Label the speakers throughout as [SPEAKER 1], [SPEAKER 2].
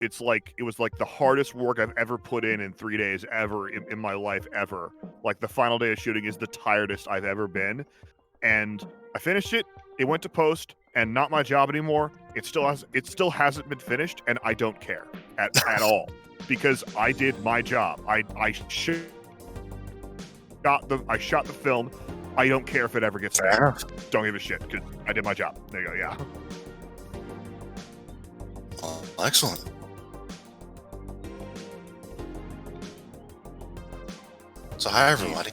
[SPEAKER 1] it was like the hardest work I've ever put in 3 days ever in my life ever. Like the final day of shooting is the tiredest I've ever been, and I finished it. It went to post, and not my job anymore. It still hasn't been finished, and I don't care at all because I did my job. I shot the film. I don't care if it ever gets made. Don't give a shit because I did my job. There you go. Yeah.
[SPEAKER 2] Well, excellent. So hi everybody.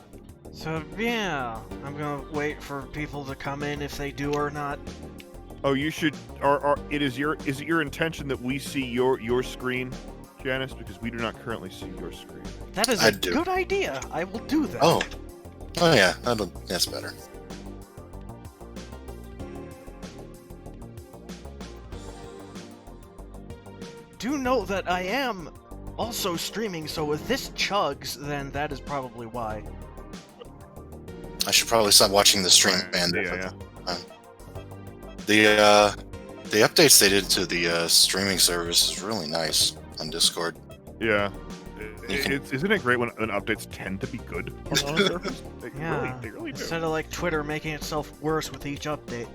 [SPEAKER 3] So yeah, I'm gonna wait for people to come in if they do or not.
[SPEAKER 1] Oh, you should. Is it your intention that we see your screen, Janice? Because we do not currently see your screen.
[SPEAKER 3] That is a good idea. I will do that.
[SPEAKER 2] Oh yeah, that's better.
[SPEAKER 3] Do note that I am also streaming, so if this chugs, then that is probably why.
[SPEAKER 2] I should probably stop watching the stream, man.
[SPEAKER 1] Yeah.
[SPEAKER 2] The updates they did to the streaming service is really nice on Discord.
[SPEAKER 1] Yeah. Isn't it great when updates tend to be good on the surface? They really do.
[SPEAKER 3] Instead of like Twitter making itself worse with each update.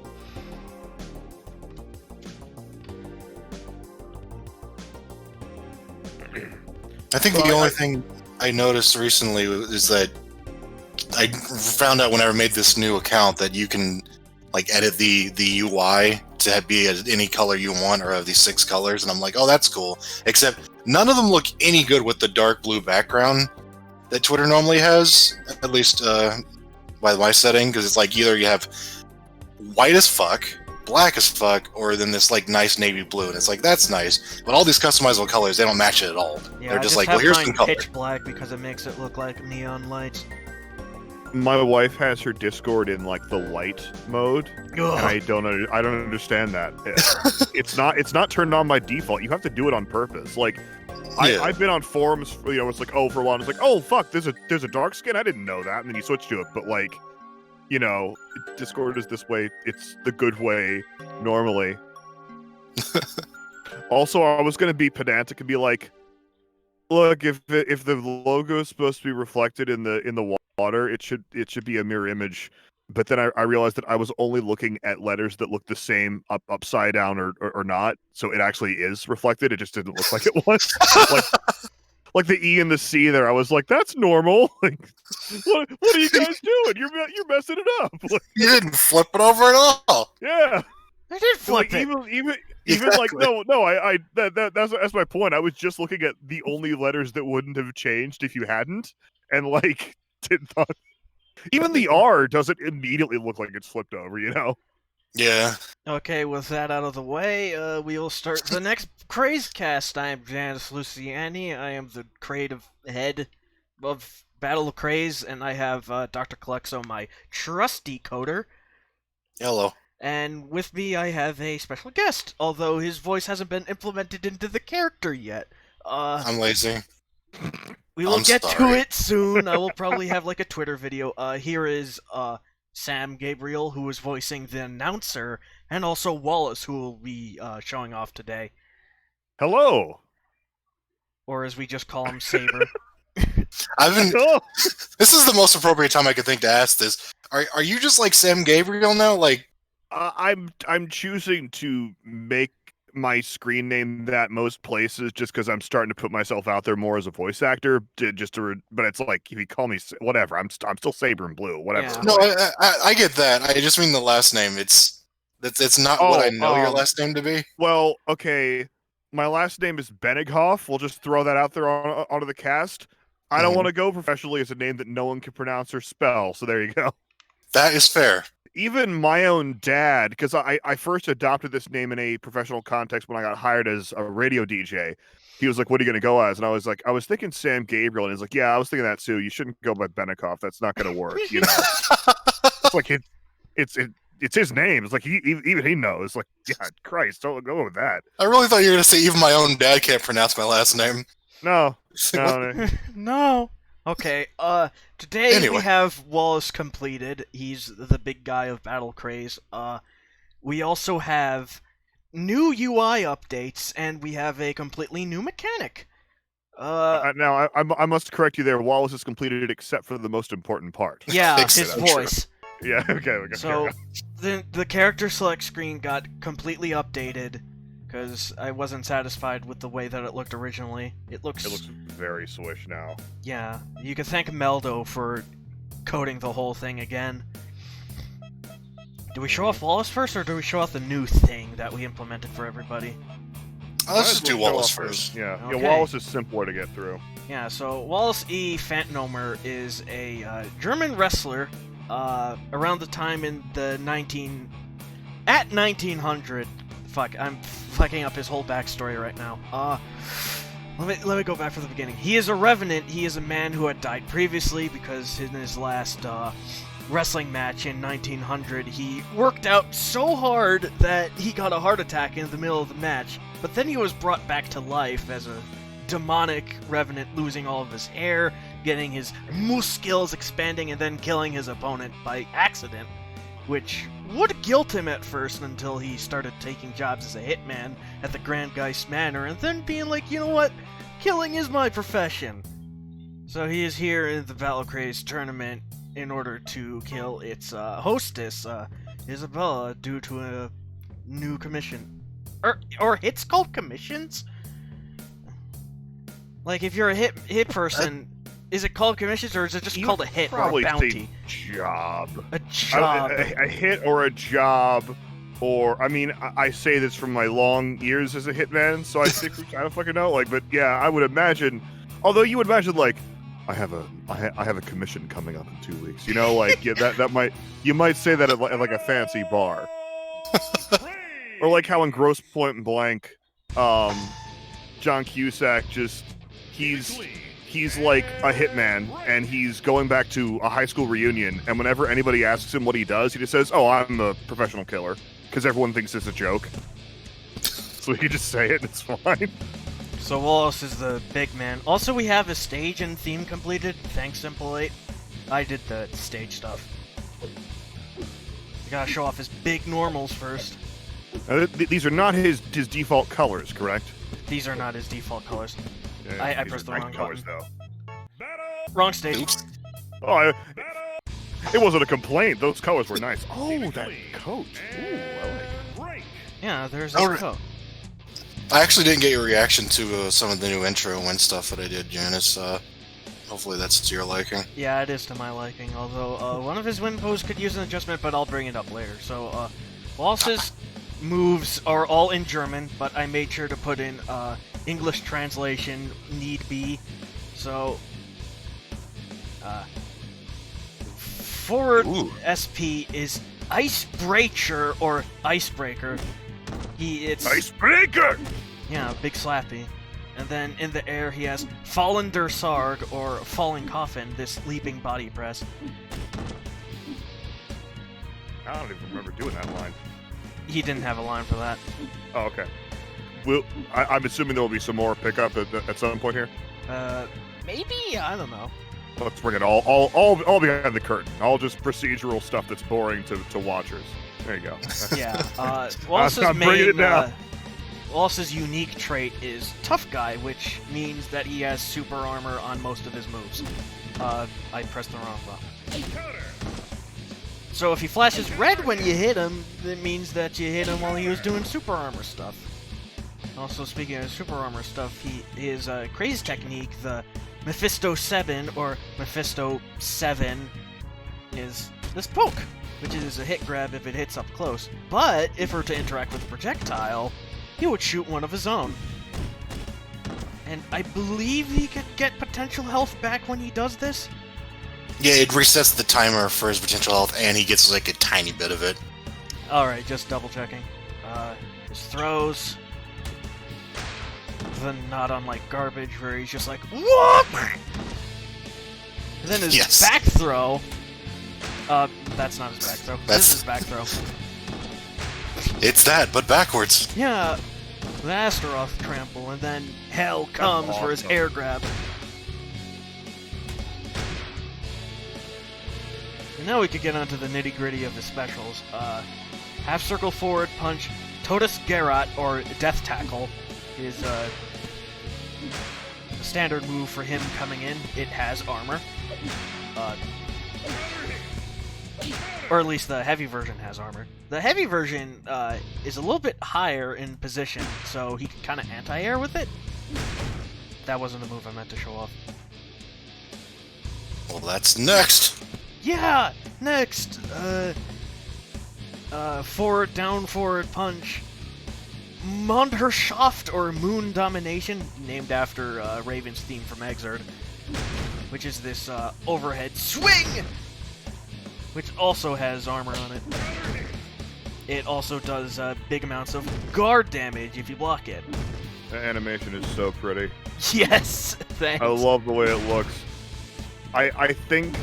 [SPEAKER 2] I think the only thing I noticed recently is that I found out when I made this new account that you can like edit the UI to be any color you want, or have these 6 colors, and I'm like, oh, that's cool. Except none of them look any good with the dark blue background that Twitter normally has, at least by my setting, because it's like either you have white as fuck, black as fuck, or then this like nice navy blue, and it's like, that's nice, but all these customizable colors, they don't match it at all.
[SPEAKER 3] Yeah,
[SPEAKER 2] they're just like, well, here's some color.
[SPEAKER 3] Pitch black because it makes it look like neon lights.
[SPEAKER 1] My wife has her Discord in like the light mode, and I don't understand that. It's not turned on by default. You have to do it on purpose. Like, I've been on forums, it's like, oh, for a while, it's like, oh fuck, there's a dark skin. I didn't know that, and then you switch to it. But like, Discord is this way. It's the good way normally. Also, I was gonna be pedantic and be like, look, if the logo is supposed to be reflected in the water, it should be a mirror image. But then I realized that I was only looking at letters that look the same upside down or not, so it actually is reflected. It just didn't look like it was. like the E and the C there. I was like, that's normal. Like, what are you guys doing? You're messing it up. Like,
[SPEAKER 2] you didn't flip it over at all.
[SPEAKER 1] Yeah.
[SPEAKER 3] I did flip it.
[SPEAKER 1] Even
[SPEAKER 2] Exactly.
[SPEAKER 1] like no, that's my point. I was just looking at the only letters that wouldn't have changed if you hadn't, and like didn't thought. Even the R doesn't immediately look like it's flipped over,
[SPEAKER 2] Yeah.
[SPEAKER 3] Okay, with that out of the way, we will start the next Craze Cast. I am Janice Luciani. I am the creative head of Battle of Craze, and I have Dr. Kalexo, my trusty coder.
[SPEAKER 2] Hello.
[SPEAKER 3] And with me, I have a special guest, although his voice hasn't been implemented into the character yet.
[SPEAKER 2] I'm lazy.
[SPEAKER 3] We will get to it soon. I will probably have like a Twitter video. Here is Sam Gabriel, who is voicing the announcer, and also Wallace, who will be showing off today.
[SPEAKER 1] Hello.
[SPEAKER 3] Or as we just call him, Saber.
[SPEAKER 2] This is the most appropriate time I could think to ask this. Are you just like Sam Gabriel now? Like,
[SPEAKER 1] I'm choosing to make my screen name that most places just because I'm starting to put myself out there more as a voice actor. But it's like, if you call me whatever, I'm still Saber in Blue, whatever.
[SPEAKER 3] Yeah.
[SPEAKER 2] No, I get that. I just mean the last name. It's not what I know your last name to be.
[SPEAKER 1] Well, okay, my last name is Benighoff. We'll just throw that out there onto the cast. I don't want to go professionally as a name that no one can pronounce or spell. So there you go.
[SPEAKER 2] That is fair.
[SPEAKER 1] Even my own dad, because I first adopted this name in a professional context when I got hired as a radio DJ. He was like, "What are you going to go as?" And I was like, "I was thinking Sam Gabriel." And he's like, "Yeah, I was thinking that too. You shouldn't go by Benikoff. That's not going to work." It's like it's his name. It's like even he knows. Like, God, Christ, don't go with that.
[SPEAKER 2] I really thought you were going to say even my own dad can't pronounce my last name.
[SPEAKER 1] No.
[SPEAKER 3] No. Okay, today we have Wallace completed. He's the big guy of Battle Craze. We also have new UI updates, and we have a completely new mechanic.
[SPEAKER 1] Now, I must correct you there. Wallace has completed it except for the most important part.
[SPEAKER 3] Yeah,
[SPEAKER 2] Fix
[SPEAKER 3] his
[SPEAKER 2] it, I'm
[SPEAKER 3] voice.
[SPEAKER 1] Yeah, okay.
[SPEAKER 3] So, the character select screen got completely updated, because I wasn't satisfied with the way that it looked originally. It looks
[SPEAKER 1] very swish now.
[SPEAKER 3] Yeah, you can thank Meldo for coding the whole thing again. Do we show off Wallace first, or do we show off the new thing that we implemented for everybody?
[SPEAKER 2] Let's just do Wallace first.
[SPEAKER 1] Yeah,
[SPEAKER 3] Okay.
[SPEAKER 1] Wallace is simpler to get through.
[SPEAKER 3] Yeah, so Wallace E. Fantnomer is a German wrestler around the time in the 1900. Fuck, I'm fucking up his whole backstory right now. Let me go back from the beginning. He is a revenant. He is a man who had died previously because in his last wrestling match in 1900, he worked out so hard that he got a heart attack in the middle of the match. But then he was brought back to life as a demonic revenant, losing all of his hair, getting his moose skills expanding, and then killing his opponent by accident, which would guilt him at first until he started taking jobs as a hitman at the Grand Geist Manor, and then being like, you know what, killing is my profession. So he is here in the Battle Craze tournament in order to kill its hostess, Isabella, due to a new commission. Or hits called commissions? Like, if you're a hit person, is it called commissions, or is it just called a hit or a
[SPEAKER 1] Probably
[SPEAKER 3] bounty?
[SPEAKER 1] job.
[SPEAKER 3] A job.
[SPEAKER 1] A hit or a job, or I mean, I say this from my long years as a hitman, so I think I don't fucking know. Like, but yeah, I would imagine. Although you would imagine, like, I have a commission coming up in 2 weeks. You know, like, yeah, you might say that at like a fancy bar, or like how in Gross Point Blank, John Cusack he's like a hitman, and he's going back to a high school reunion, and whenever anybody asks him what he does, he just says, "Oh, I'm a professional killer," because everyone thinks it's a joke. So he can just say it, and it's fine.
[SPEAKER 3] So Wallace is the big man. Also, we have a stage and theme completed. Thanks, Simple 8. I did the stage stuff. We gotta show off his big normals first.
[SPEAKER 1] These are not his default colors, correct?
[SPEAKER 3] These are not his default colors.
[SPEAKER 1] Yeah,
[SPEAKER 3] I
[SPEAKER 1] these
[SPEAKER 3] pressed
[SPEAKER 1] are
[SPEAKER 3] the
[SPEAKER 1] nice
[SPEAKER 3] wrong
[SPEAKER 1] colors,
[SPEAKER 3] button.
[SPEAKER 1] though.
[SPEAKER 3] Wrong stage.
[SPEAKER 2] Oops.
[SPEAKER 1] Oh, it wasn't a complaint. Those colors were nice. Oh, that coat. Ooh, I like.
[SPEAKER 3] Yeah, there's
[SPEAKER 2] Oh,
[SPEAKER 3] this coat.
[SPEAKER 2] I actually didn't get your reaction to some of the new intro and stuff that I did, Janice. Hopefully that's to your liking.
[SPEAKER 3] Yeah, it is to my liking, although one of his win poses could use an adjustment, but I'll bring it up later. So, Wallace's moves are all in German, but I made sure to put in English translation need be. So, forward
[SPEAKER 2] Ooh.
[SPEAKER 3] SP is Icebreaker or Icebreaker. It's
[SPEAKER 1] Icebreaker!
[SPEAKER 3] yeah, big slappy. And then in the air he has Fallen der Sarg or Falling Coffin, this leaping body press.
[SPEAKER 1] I don't even remember doing that line.
[SPEAKER 3] He didn't have a line for that.
[SPEAKER 1] Oh, okay. I'm assuming there will be some more pickup at some point here.
[SPEAKER 3] Maybe? I don't know.
[SPEAKER 1] Let's bring it all behind the curtain. All just procedural stuff that's boring to watchers. There you go.
[SPEAKER 3] Yeah, Wallace's
[SPEAKER 1] I'm bringing it down.
[SPEAKER 3] Wallace's unique trait is Tough Guy, which means that he has super armor on most of his moves. I pressed the wrong button. So if he flashes red when you hit him, that means that you hit him while he was doing super armor stuff. Also, speaking of super armor stuff, his Craze technique, the Mephisto 7 or Mephisto 7, is this poke, which is a hit grab if it hits up close. But if it were to interact with a projectile, he would shoot one of his own. And I believe he could get potential health back when he does this?
[SPEAKER 2] Yeah, it resets the timer for his potential health, and he gets like a tiny bit of it.
[SPEAKER 3] Alright, just double checking. His throws. The not unlike garbage, where he's just like, whoop! And then his
[SPEAKER 2] Yes.
[SPEAKER 3] back throw. That's not his back throw. This is his back throw.
[SPEAKER 2] It's that, but backwards.
[SPEAKER 3] Yeah, the Astaroth trample, and then hell comes for his
[SPEAKER 1] awesome.
[SPEAKER 3] air grab. And now we could get onto the nitty gritty of the specials. Half circle forward punch, Totus Gerot, or Death Tackle, is a standard move for him coming in. It has armor. Or at least the heavy version has armor. The heavy version is a little bit higher in position, so he can kind of anti-air with it. That wasn't the move I meant to show off.
[SPEAKER 2] Well, that's next.
[SPEAKER 3] Yeah! Next! Forward, down, forward punch. Mondherschaft, or Moon Domination, named after Raven's theme from Exerd, which is this overhead swing, which also has armor on it. It also does big amounts of guard damage if you block it.
[SPEAKER 1] The animation is so pretty.
[SPEAKER 3] Yes, thanks.
[SPEAKER 1] I love the way it looks. I think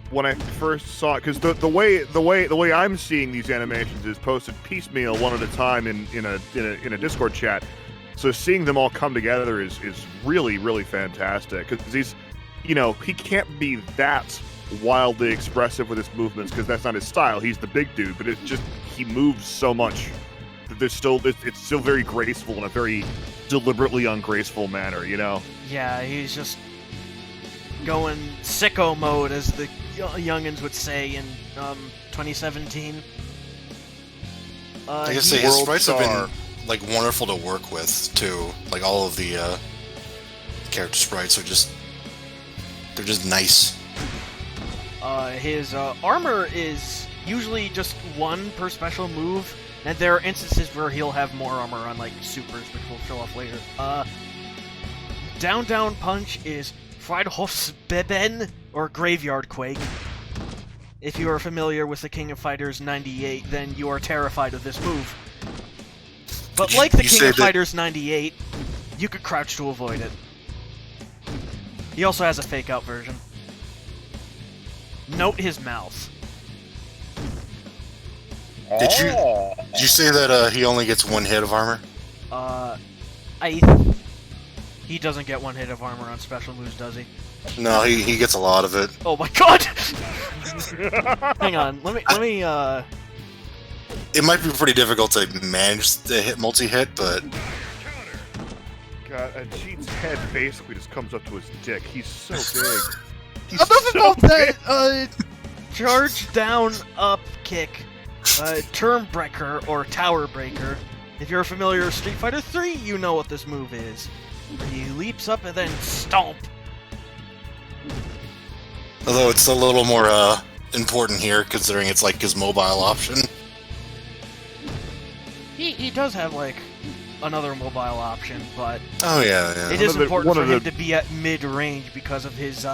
[SPEAKER 1] when I first saw it, because the way I'm seeing these animations is posted piecemeal, one at a time in a Discord chat. So seeing them all come together is really, really fantastic. Because he's, he can't be that wildly expressive with his movements because that's not his style. He's the big dude, but it's just he moves so much that it's still very graceful in a very deliberately ungraceful manner.
[SPEAKER 3] Yeah, he's just going sicko mode, as the youngins would say in 2017.
[SPEAKER 2] I guess his sprites have been wonderful to work with too. Like all of the character sprites are just nice.
[SPEAKER 3] His armor is usually just one per special move, and there are instances where he'll have more armor on supers, which we'll show off later. Down punch is Friedhofsbeben, or Graveyard Quake. If you are familiar with the King of Fighters 98, then you are terrified of this move. But like the King of Fighters 98, you could crouch to avoid it. He also has a fake-out version. Note his mouth.
[SPEAKER 2] Did you say that he only gets one hit of armor?
[SPEAKER 3] He doesn't get one hit of armor on special moves, does he?
[SPEAKER 2] No, he gets a lot of it.
[SPEAKER 3] Oh my god! Hang on, let me
[SPEAKER 2] It might be pretty difficult to manage the multi-hit, but...
[SPEAKER 1] God, Cheat's head basically just comes up to his dick. He's so big.
[SPEAKER 3] Enough about that! Charge down, up, kick. Term Breaker, or Tower Breaker. If you're familiar with Street Fighter 3, you know what this move is. He leaps up and then stomp.
[SPEAKER 2] Although it's a little more important here, considering it's his mobile option.
[SPEAKER 3] He does have another mobile option, but
[SPEAKER 2] oh yeah.
[SPEAKER 3] It is important for him to be at mid-range because of his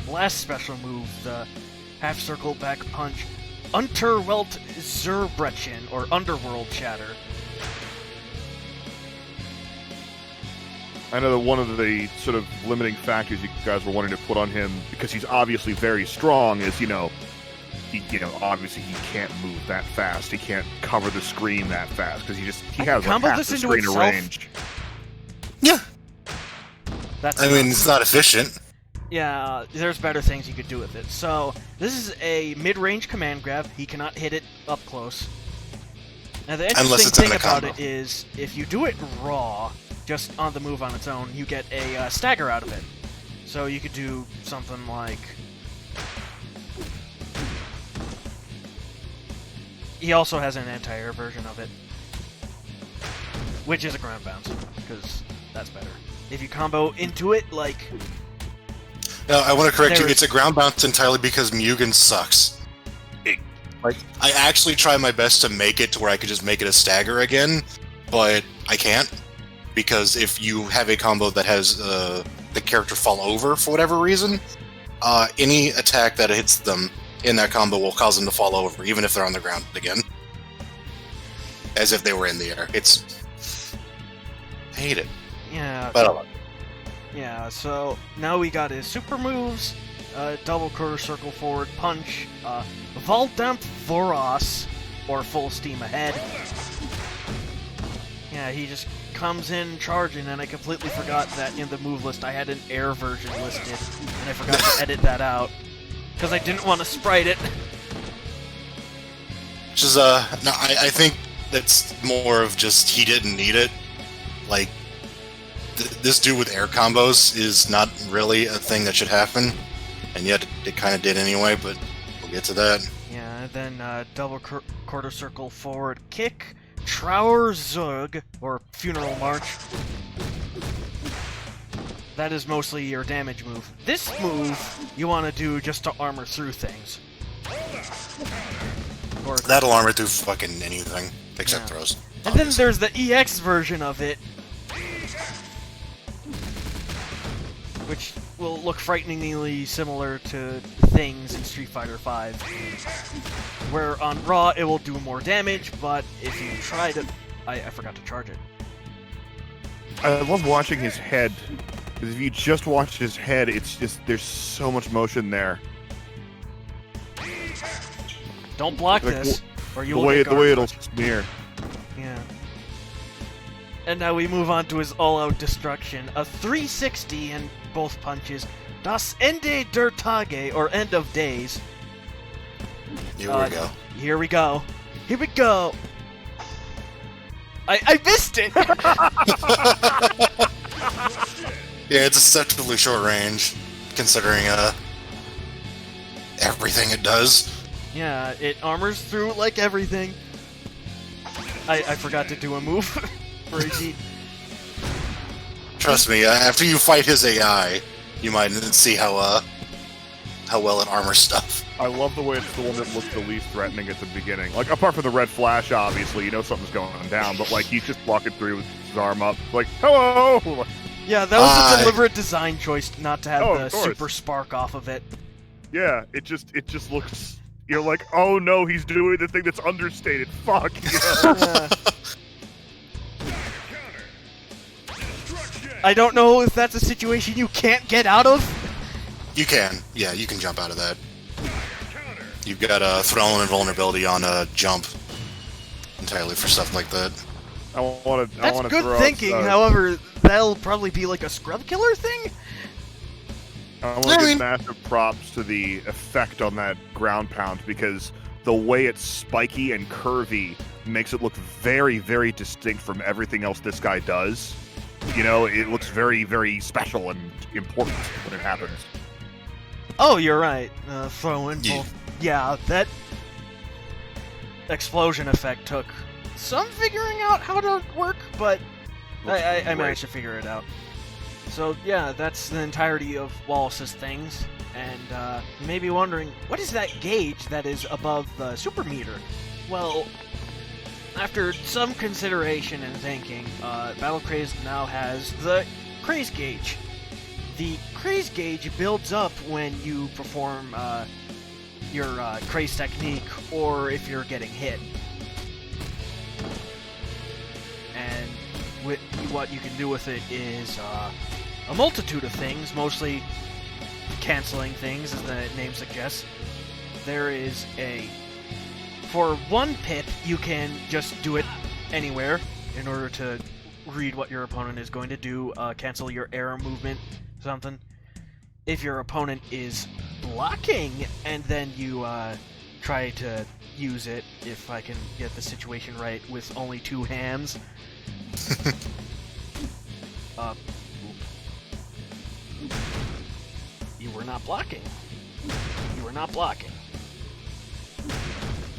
[SPEAKER 3] last special move, the half-circle back punch, Unterwelt Zerbrechen, or Underworld Shatter.
[SPEAKER 1] I know that one of the sort of limiting factors you guys were wanting to put on him, because he's obviously very strong, is obviously he can't move that fast. He can't cover the screen that fast because he has half the screen to range.
[SPEAKER 2] Yeah.
[SPEAKER 3] I
[SPEAKER 2] mean, it's not efficient.
[SPEAKER 3] Yeah, there's better things you could do with it. So, this is a mid-range command grab. He cannot hit it up close. Now, the interesting thing about it is, if you do it raw, just on the move on its own, you get a stagger out of it. So you could do something like... He also has an anti-air version of it, which is a ground bounce, because that's better. If you combo into it,
[SPEAKER 2] No, I want to correct you. It's a ground bounce entirely because Mugen sucks. I actually try my best to make it to where I could just make it a stagger again, but I can't. Because if you have a combo that has the character fall over for whatever reason, any attack that hits them in that combo will cause them to fall over, even if they're on the ground again. As if they were in the air. I hate it.
[SPEAKER 3] Yeah.
[SPEAKER 2] But I love it.
[SPEAKER 3] Yeah, so now we got his super moves, double quarter circle forward punch, Voldamp Voros, or full steam ahead. Yeah, he just comes in charging, and I completely forgot that in the move list I had an air version listed, and I forgot to edit that out, because I didn't want to sprite it.
[SPEAKER 2] Which is, no, I think It's more of just he didn't need it. Like, this dude with air combos is not really a thing that should happen, and yet it kind of did anyway, but we'll get to that.
[SPEAKER 3] Yeah, and then double quarter circle forward kick, Trauer Zug, or Funeral March. That is mostly your damage move. This move you want to do just to armor through things. Or,
[SPEAKER 2] That'll armor through fucking anything, except
[SPEAKER 3] Yeah.
[SPEAKER 2] throws.
[SPEAKER 3] and then there's the EX version of it, which will look frighteningly similar to things in Street Fighter V. Where on Raw it will do more damage, but if you try to... I forgot to charge it.
[SPEAKER 1] I love watching his head. Because if you just watch his head, it's just, there's so much motion there.
[SPEAKER 3] Don't block
[SPEAKER 1] Like,
[SPEAKER 3] this, or you
[SPEAKER 1] The
[SPEAKER 3] will
[SPEAKER 1] way,
[SPEAKER 3] get
[SPEAKER 1] the way
[SPEAKER 3] garbage.
[SPEAKER 1] it'll smear.
[SPEAKER 3] Yeah. And now we move on to his all-out destruction. A 360 in both punches. Das Ende der Tage, or End of Days.
[SPEAKER 2] Here we go.
[SPEAKER 3] Here we go. Here we go. I missed it!
[SPEAKER 2] Yeah, it's deceptively short range, considering everything it does.
[SPEAKER 3] Yeah, it armors through like everything. I forgot to do a move for Eiji.
[SPEAKER 2] Trust me, after you fight his AI, you might see how well it armors stuff.
[SPEAKER 1] I love the way it's the one that looks the least threatening at the beginning. Like, apart from the red flash, obviously, you know something's going down, but, like, he's just walking through with his arm up, like, hello!
[SPEAKER 3] Yeah, that was a deliberate design choice not to have
[SPEAKER 1] Oh,
[SPEAKER 3] the
[SPEAKER 1] of course.
[SPEAKER 3] super spark off of it.
[SPEAKER 1] Yeah, it just looks... You're like, oh no, he's doing the thing that's understated. Fuck! You know?
[SPEAKER 3] I don't know if that's a situation you can't get out of.
[SPEAKER 2] You can, yeah, you can jump out of that. You've got a thrown invulnerability on a jump entirely for stuff like that.
[SPEAKER 1] I want to.
[SPEAKER 3] That's good
[SPEAKER 1] throw
[SPEAKER 3] thinking.
[SPEAKER 1] Out,
[SPEAKER 3] However, that'll probably be like a scrub killer thing.
[SPEAKER 1] I want to give massive props to the effect on that ground pound because the way it's spiky and curvy makes it look very, very distinct from everything else this guy does. You know, it looks very, very special and important when it happens.
[SPEAKER 3] Oh, you're right. Throwing.
[SPEAKER 2] Yeah.
[SPEAKER 3] Yeah, that explosion effect took some figuring out how to work, but I managed to figure it out. So yeah, that's the entirety of Wallace's things, and you may be wondering, what is that gauge that is above the super meter? Well, after some consideration and thinking, Battle Craze now has the Craze Gauge. The Craze Gauge builds up when you perform your Craze technique, or if you're getting hit. And what you can do with it is a multitude of things, mostly canceling things, as the name suggests. There is for 1 pip, you can just do it anywhere in order to read what your opponent is going to do, cancel your air movement, something. If your opponent is blocking, and then you try to use it, if I can get the situation right, with only 2 hands. You were not blocking. You were not blocking.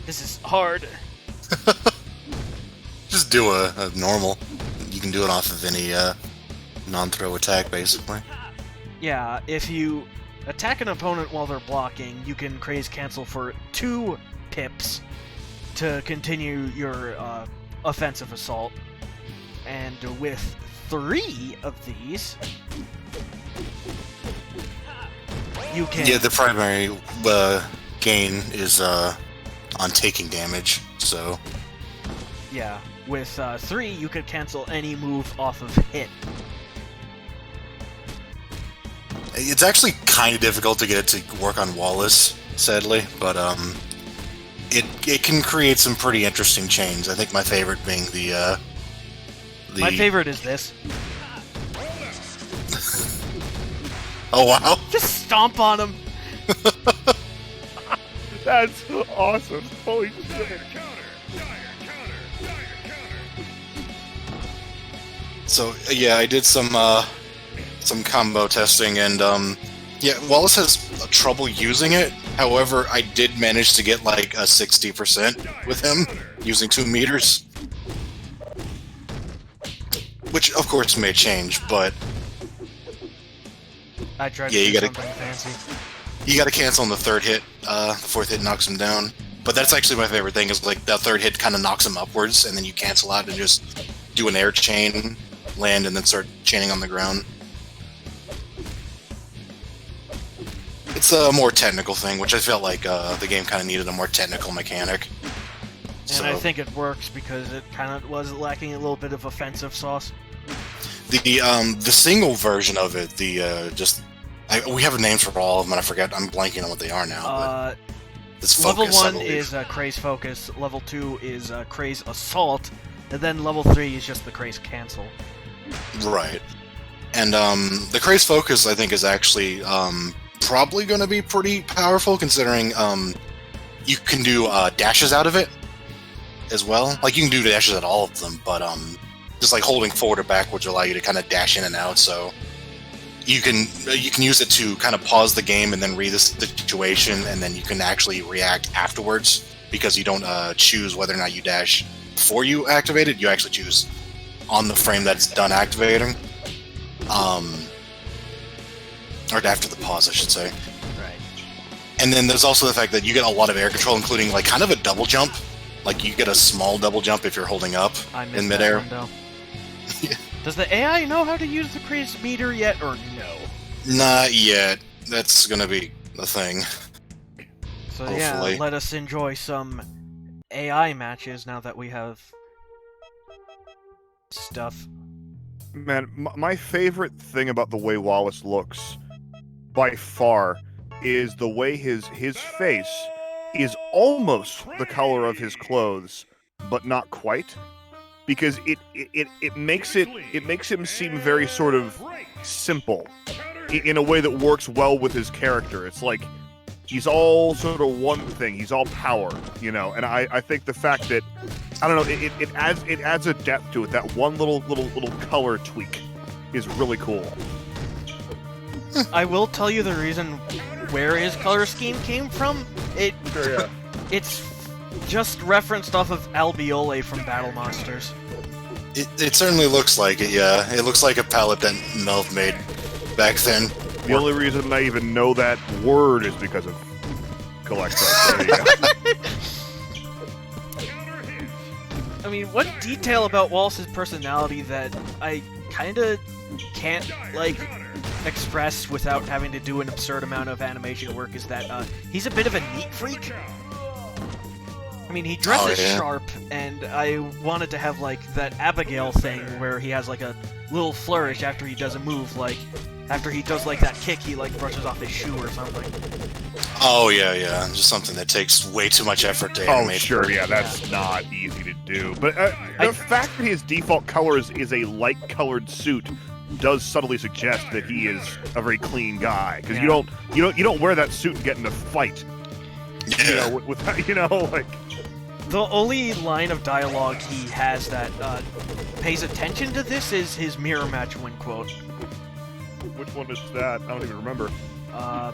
[SPEAKER 3] This is hard.
[SPEAKER 2] Just do a normal. You can do it off of any non-throw attack, basically.
[SPEAKER 3] Yeah, if you attack an opponent while they're blocking, you can Craze Cancel for 2 pips to continue your offensive assault. And with 3 of these, you can...
[SPEAKER 2] Yeah, the primary gain is on taking damage, so...
[SPEAKER 3] Yeah, with 3, you could cancel any move off of hit.
[SPEAKER 2] It's actually kind of difficult to get it to work on Wallace, sadly, but it can create some pretty interesting chains. I think my favorite being the
[SPEAKER 3] My favorite is this.
[SPEAKER 2] Oh wow!
[SPEAKER 3] Just stomp on him!
[SPEAKER 1] That's awesome. Holy shit.
[SPEAKER 2] So yeah, I did some combo testing, and yeah, Wallace has trouble using it. However, I did manage to get like a 60% with him using 2 meters, which of course may change, but
[SPEAKER 3] I tried
[SPEAKER 2] yeah,
[SPEAKER 3] to
[SPEAKER 2] you
[SPEAKER 3] do
[SPEAKER 2] gotta
[SPEAKER 3] something fancy.
[SPEAKER 2] you gotta cancel on the 3rd hit. The 4th hit knocks him down. But that's actually my favorite thing, is like that 3rd hit kind of knocks him upwards, and then you cancel out and just do an air chain, land, and then start chaining on the ground. It's a more technical thing, which I felt like the game kind of needed a more technical mechanic.
[SPEAKER 3] And I think it works because it kind of was lacking a little bit of offensive sauce.
[SPEAKER 2] The single version of it, we have names for all of them, and I forget. I'm blanking on what they are now. But it's
[SPEAKER 3] level
[SPEAKER 2] Focus, I
[SPEAKER 3] 1
[SPEAKER 2] believe.
[SPEAKER 3] is Craze Focus, level 2 is Craze Assault, and then level 3 is just the Craze Cancel.
[SPEAKER 2] Right. And the Craze Focus, I think, is actually probably going to be pretty powerful, considering you can do dashes out of it as well. Like, you can do dashes at all of them, but just like holding forward or backwards will allow you to kind of dash in and out, so you can use it to kind of pause the game and then read the situation, and then you can actually react afterwards, because you don't choose whether or not you dash before you activate it. You actually choose on the frame that it's done activating. Or after the pause, I should say.
[SPEAKER 3] Right.
[SPEAKER 2] And then there's also the fact that you get a lot of air control, including like kind of a double jump. Like, you get a small double jump if you're holding up in midair.
[SPEAKER 3] Yeah. Does the AI know how to use the Craze meter yet, or no?
[SPEAKER 2] Not yet. That's gonna be the thing.
[SPEAKER 3] So
[SPEAKER 2] Hopefully.
[SPEAKER 3] yeah, let us enjoy some AI matches now that we have stuff.
[SPEAKER 1] Man, my favorite thing about the way Wallace looks, by far, is the way his face is almost the color of his clothes, but not quite, because it makes him seem very sort of simple, in a way that works well with his character. It's like he's all sort of one thing. He's all power, you know. And I think the fact that, I don't know, it adds a depth to it. That one little color tweak is really cool.
[SPEAKER 3] I will tell you the reason where his color scheme came from.
[SPEAKER 1] Sure, yeah.
[SPEAKER 3] It's just referenced off of Albiole from Battle Monsters.
[SPEAKER 2] It certainly looks like it, yeah. It looks like a palette that Melv made back then.
[SPEAKER 1] The only reason I even know that word is because of Collector. There you go.
[SPEAKER 3] I mean, what detail about Wallace's personality that I kinda can't, like, express without having to do an absurd amount of animation work is that he's a bit of a neat freak. I mean, he dresses sharp, and I wanted to have, like, that Abigail thing where he has, like, a little flourish after he does a move, like, after he does, like, that kick, he, like, brushes off his shoe or something.
[SPEAKER 2] Oh, yeah. Just something that takes way too much effort to animate.
[SPEAKER 1] Oh, sure, yeah, that's not easy to do. But the fact that his default colors is a light-colored suit does subtly suggest that he is a very clean guy, because you don't wear that suit and get in a fight.
[SPEAKER 2] Yeah.
[SPEAKER 1] You know, with you know, like.
[SPEAKER 3] The only line of dialogue he has that pays attention to this is his mirror match win quote.
[SPEAKER 1] Which one is that? I don't even remember.
[SPEAKER 3] I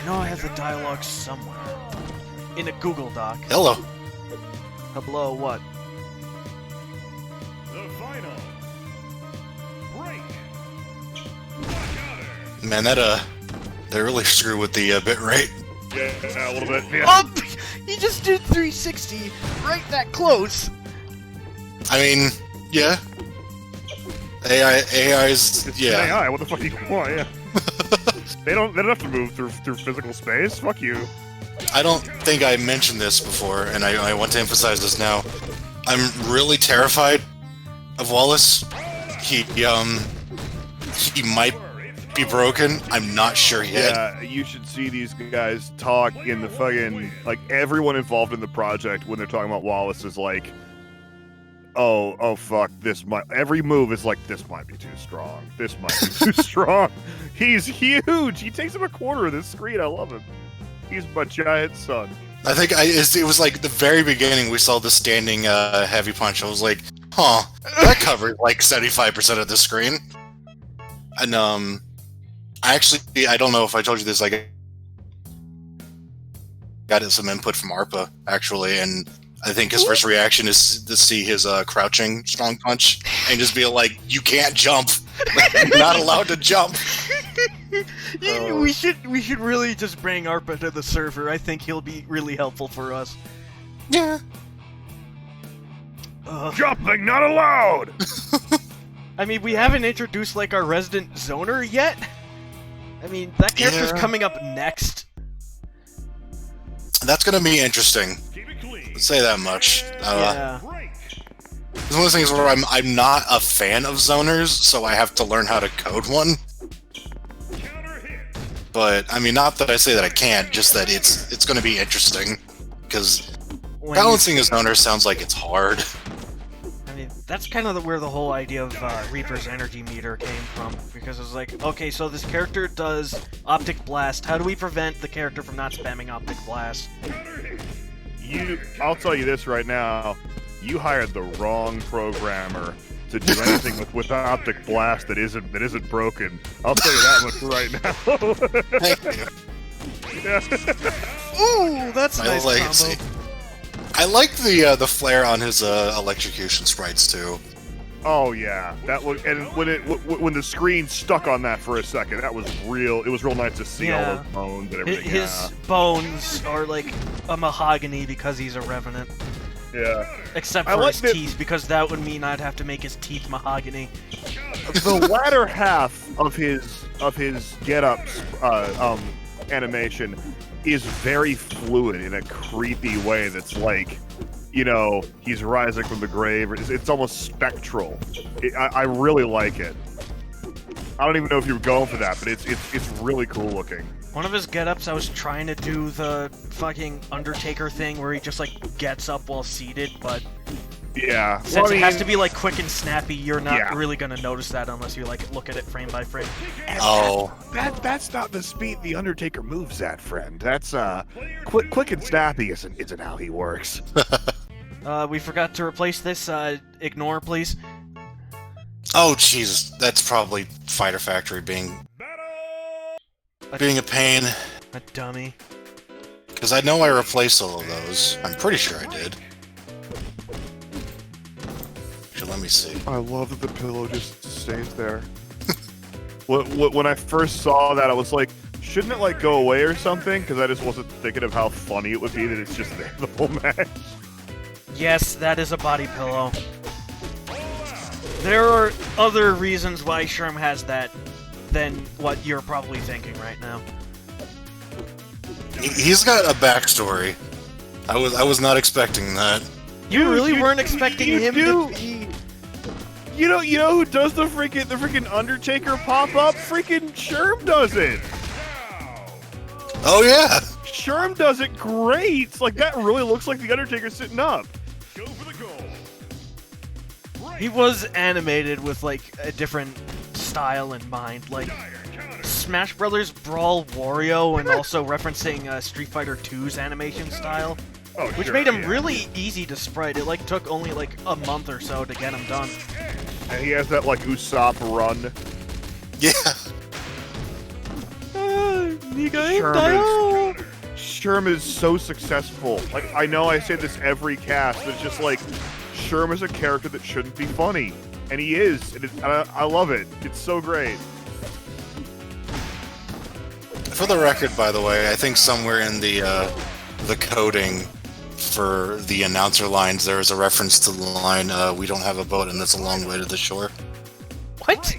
[SPEAKER 3] know I have the dialogue somewhere. In a Google Doc.
[SPEAKER 2] Hello.
[SPEAKER 3] Hello, what?
[SPEAKER 4] The final break.
[SPEAKER 2] Man, that really screwed with the bit rate.
[SPEAKER 1] Yeah, a little bit. Yeah.
[SPEAKER 3] Oh, he just did 360 right that close.
[SPEAKER 2] I mean, yeah. AI's
[SPEAKER 1] It's
[SPEAKER 2] yeah.
[SPEAKER 1] an AI. What the fuck do you want? Yeah. They don't have to move through physical space. Fuck you.
[SPEAKER 2] I don't think I mentioned this before, and I want to emphasize this now. I'm really terrified of Wallace. He might be broken. I'm not sure yet.
[SPEAKER 1] Yeah, you should see these guys talk in the fucking, like, everyone involved in the project when they're talking about Wallace is like, oh fuck, every move is like, this might be too strong. This might be too strong. He's huge. He takes up a quarter of this screen. I love him. He's my giant son.
[SPEAKER 2] I think it was like the very beginning we saw the standing heavy punch. I was like, huh, that covered like 75% of the screen. And I don't know if I told you this, I got some input from ARPA actually, and I think his first reaction is to see his crouching strong punch and just be like, you can't jump. You're not allowed to jump.
[SPEAKER 3] We should really just bring ARPA to the server. I think he'll be really helpful for us.
[SPEAKER 2] Yeah.
[SPEAKER 1] Jumping not allowed!
[SPEAKER 3] I mean, we haven't introduced like our resident zoner yet. I mean, that character's coming up next.
[SPEAKER 2] That's gonna be interesting.
[SPEAKER 4] Keep it clean.
[SPEAKER 2] Let's say that much.
[SPEAKER 3] Yeah.
[SPEAKER 4] Break.
[SPEAKER 2] It's one of those things where I'm not a fan of zoners, so I have to learn how to code one.
[SPEAKER 4] Counter hit.
[SPEAKER 2] But I mean, not that I say that I can't, just that it's going to be interesting because
[SPEAKER 3] When
[SPEAKER 2] balancing a zoner sounds like it's hard.
[SPEAKER 3] I mean, that's kind of where the whole idea of Reaper's energy meter came from, because it's like, okay, so this character does Optic Blast. How do we prevent the character from not spamming Optic Blast?
[SPEAKER 4] Counter hit.
[SPEAKER 1] I'll tell you this right now. You hired the wrong programmer to do anything with Optic Blast that isn't broken. I'll tell you that much right now.
[SPEAKER 2] Thank you.
[SPEAKER 1] Yeah.
[SPEAKER 3] Ooh, that's a nice
[SPEAKER 2] legacy.
[SPEAKER 3] combo.
[SPEAKER 2] I like the flare on his electrocution sprites too.
[SPEAKER 1] Oh yeah, that was, and when the screen stuck on that for a second, that was real. It was real nice to see all those bones and everything.
[SPEAKER 3] His bones are like a mahogany because he's a revenant.
[SPEAKER 1] Yeah.
[SPEAKER 3] Except
[SPEAKER 1] I
[SPEAKER 3] for
[SPEAKER 1] like
[SPEAKER 3] his
[SPEAKER 1] that-
[SPEAKER 3] teeth, because that would mean I'd have to make his teeth mahogany.
[SPEAKER 1] The latter half of his get-ups animation is very fluid in a creepy way that's like, you know, he's rising from the grave. It's almost spectral. I really like it. I don't even know if you were going for that, but it's really cool looking.
[SPEAKER 3] One of his get-ups, I was trying to do the fucking Undertaker thing where he just like gets up while seated, but
[SPEAKER 1] Yeah.
[SPEAKER 3] since
[SPEAKER 1] Well, I
[SPEAKER 3] it has
[SPEAKER 1] mean,
[SPEAKER 3] to be like quick and snappy, you're not
[SPEAKER 1] Yeah.
[SPEAKER 3] really gonna notice that unless you like look at it frame by frame.
[SPEAKER 2] Oh,
[SPEAKER 1] that's not the speed the Undertaker moves at, friend. That's quick and snappy isn't how he works.
[SPEAKER 3] We forgot to replace this. Ignore, please.
[SPEAKER 2] oh, Jesus, that's probably Fighter Factory being a pain.
[SPEAKER 3] A dummy.
[SPEAKER 2] Because I know I replaced all of those. I'm pretty sure I did. Actually, let me see.
[SPEAKER 1] I love that the pillow just stays there. When I first saw that, I was like, shouldn't it like go away or something? Because I just wasn't thinking of how funny it would be that it's just there the whole match.
[SPEAKER 3] Yes, that is a body pillow. There are other reasons why Sherm has that than what you're probably thinking right now.
[SPEAKER 2] He's got a backstory. I was not expecting that.
[SPEAKER 3] You really weren't expecting him to be...
[SPEAKER 1] You know who does the freaking Undertaker pop up? Freaking Sherm does it.
[SPEAKER 2] Oh yeah.
[SPEAKER 1] Sherm does it great. It's like that really looks like the Undertaker sitting up.
[SPEAKER 4] Go for the goal. Break.
[SPEAKER 3] He was animated with like a different style in mind, like
[SPEAKER 4] Counter.
[SPEAKER 3] Smash Brothers Brawl Wario, and also referencing Street Fighter 2's animation style,
[SPEAKER 1] Oh,
[SPEAKER 3] which
[SPEAKER 1] sure,
[SPEAKER 3] made him
[SPEAKER 1] yeah.
[SPEAKER 3] really easy to sprite. It like took only like a month or so to get him done.
[SPEAKER 1] And he has that like Usopp run.
[SPEAKER 2] Yeah.
[SPEAKER 1] Sherm is so successful. Like, I know I say this every cast, but it's just like, Sherm is a character that shouldn't be funny. And he is. And I love it. It's so great.
[SPEAKER 2] For the record, by the way, I think somewhere in the coding for the announcer lines, there is a reference to the line, "We don't have a boat, and it's a long way to the shore."
[SPEAKER 3] What?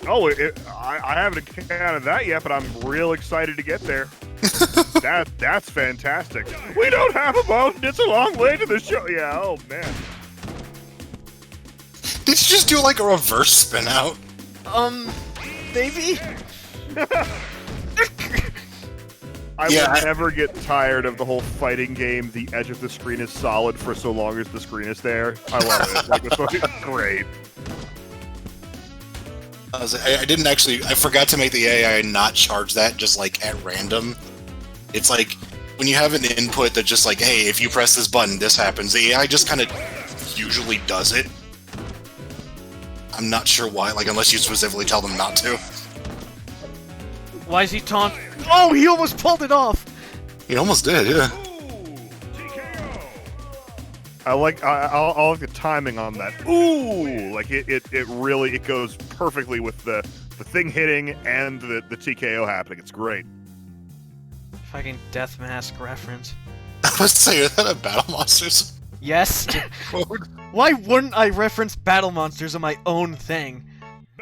[SPEAKER 1] Oh, I haven't encountered that yet, but I'm real excited to get there. That's fantastic. We don't have a boat, and it's a long way to the show. Yeah, oh man.
[SPEAKER 2] Did you just do like a reverse spin out?
[SPEAKER 3] Maybe?
[SPEAKER 1] I
[SPEAKER 2] Yeah,
[SPEAKER 1] will never get tired of the whole fighting game. The edge of the screen is solid for so long as the screen is there. I love it. Like, it's fucking great.
[SPEAKER 2] I didn't actually. I forgot to make the AI not charge that just like at random. It's like when you have an input that just like, hey, if you press this button, this happens, the AI just kind of usually does it. I'm not sure why, like, unless you specifically tell them not to.
[SPEAKER 3] Why is he taunt? Oh, he almost pulled it off!
[SPEAKER 2] He almost did, yeah.
[SPEAKER 1] I like the timing on that. Ooh, like it really goes perfectly with the thing hitting and the TKO happening. It's great.
[SPEAKER 3] Fucking Death Mask reference.
[SPEAKER 2] I was saying, is that a Battle Monsters?
[SPEAKER 3] Yes. Why wouldn't I reference Battle Monsters in my own thing?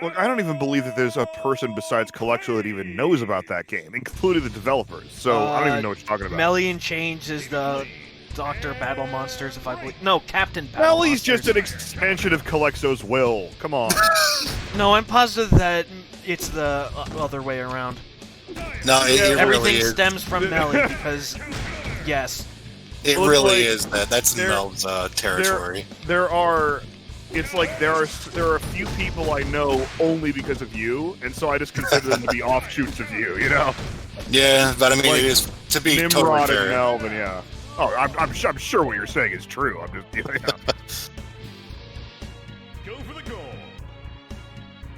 [SPEAKER 1] Look, I don't even believe that there's a person besides Collector that even knows about that game, including the developers. So I don't even know what you're talking about.
[SPEAKER 3] Melian Change is the Dr. Battle Monsters, if I believe. No, Captain Battle
[SPEAKER 1] Melly's
[SPEAKER 3] Monsters.
[SPEAKER 1] just an expansion of Calexo's will. Come on.
[SPEAKER 3] No, I'm positive that it's the other way around.
[SPEAKER 2] No, it really
[SPEAKER 3] Everything
[SPEAKER 2] is.
[SPEAKER 3] stems from Melly because, yes.
[SPEAKER 2] It
[SPEAKER 1] Well,
[SPEAKER 2] really
[SPEAKER 1] like,
[SPEAKER 2] is that. That's Mel's territory.
[SPEAKER 1] There are a few people I know only because of you, and so I just consider them to be offshoots of you. You know.
[SPEAKER 2] Yeah, but I mean,
[SPEAKER 1] Like,
[SPEAKER 2] it is to be totally
[SPEAKER 1] Nimrod and
[SPEAKER 2] fair.
[SPEAKER 1] Melvin, yeah. Oh, I'm sure what you're saying is true. I'm just, you know.
[SPEAKER 4] Go for the goal.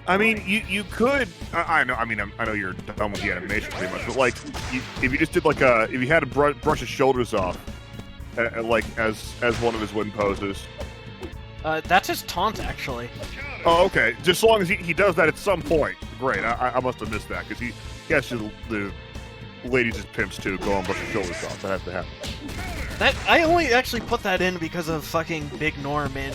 [SPEAKER 1] I mean, you could. I know. I mean, I know you're done with the animation pretty much, but like, if you just did like if you had to brush his shoulders off, like as one of his win poses.
[SPEAKER 3] That's his taunt, actually.
[SPEAKER 1] Oh, okay. Just as long as he does that at some point. Great. I must have missed that because he has the ladies as pimps too. Go on, brush his shoulders off. That has to happen.
[SPEAKER 3] That I only actually put that in because of fucking Big Norm in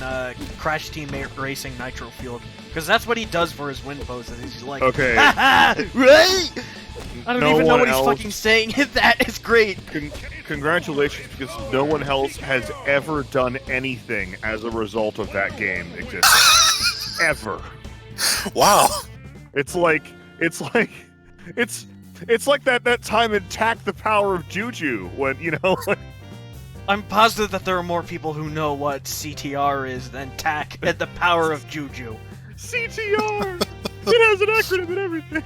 [SPEAKER 3] Crash Team Racing Nitro Fueled. Because that's what he does for his win poses. He's like,
[SPEAKER 1] Okay.
[SPEAKER 3] ha ha, right? I don't
[SPEAKER 1] No
[SPEAKER 3] even know
[SPEAKER 1] one
[SPEAKER 3] what he's
[SPEAKER 1] else-
[SPEAKER 3] fucking saying. That is great.
[SPEAKER 1] Congratulations, because no one else has ever done anything as a result of that game existing. Ever.
[SPEAKER 2] Wow.
[SPEAKER 1] It's like that time in Tack the Power of Juju when, you know, like,
[SPEAKER 3] I'm positive that there are more people who know what CTR is than TAC and the power of Juju.
[SPEAKER 1] CTR. It has an acronym and everything.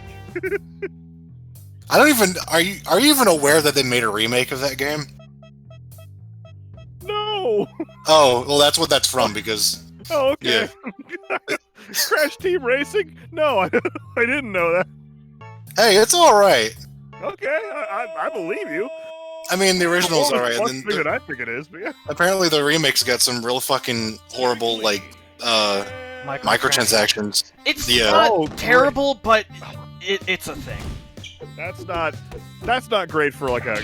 [SPEAKER 2] I don't even. Are you even aware that they made a remake of that game?
[SPEAKER 1] No.
[SPEAKER 2] Oh, well, that's what that's from because.
[SPEAKER 1] Oh, okay. Crash Team Racing? No, I didn't know that.
[SPEAKER 2] Hey, it's all right.
[SPEAKER 1] Okay, I believe you.
[SPEAKER 2] I mean, the original's all right.
[SPEAKER 1] One
[SPEAKER 2] And
[SPEAKER 1] thing
[SPEAKER 2] then
[SPEAKER 1] that I think it is, but yeah.
[SPEAKER 2] apparently, the remake's got some real fucking horrible like microtransactions.
[SPEAKER 3] It's
[SPEAKER 2] Yeah.
[SPEAKER 3] not
[SPEAKER 1] Oh, great.
[SPEAKER 3] terrible, but it's a thing.
[SPEAKER 1] That's not great for like a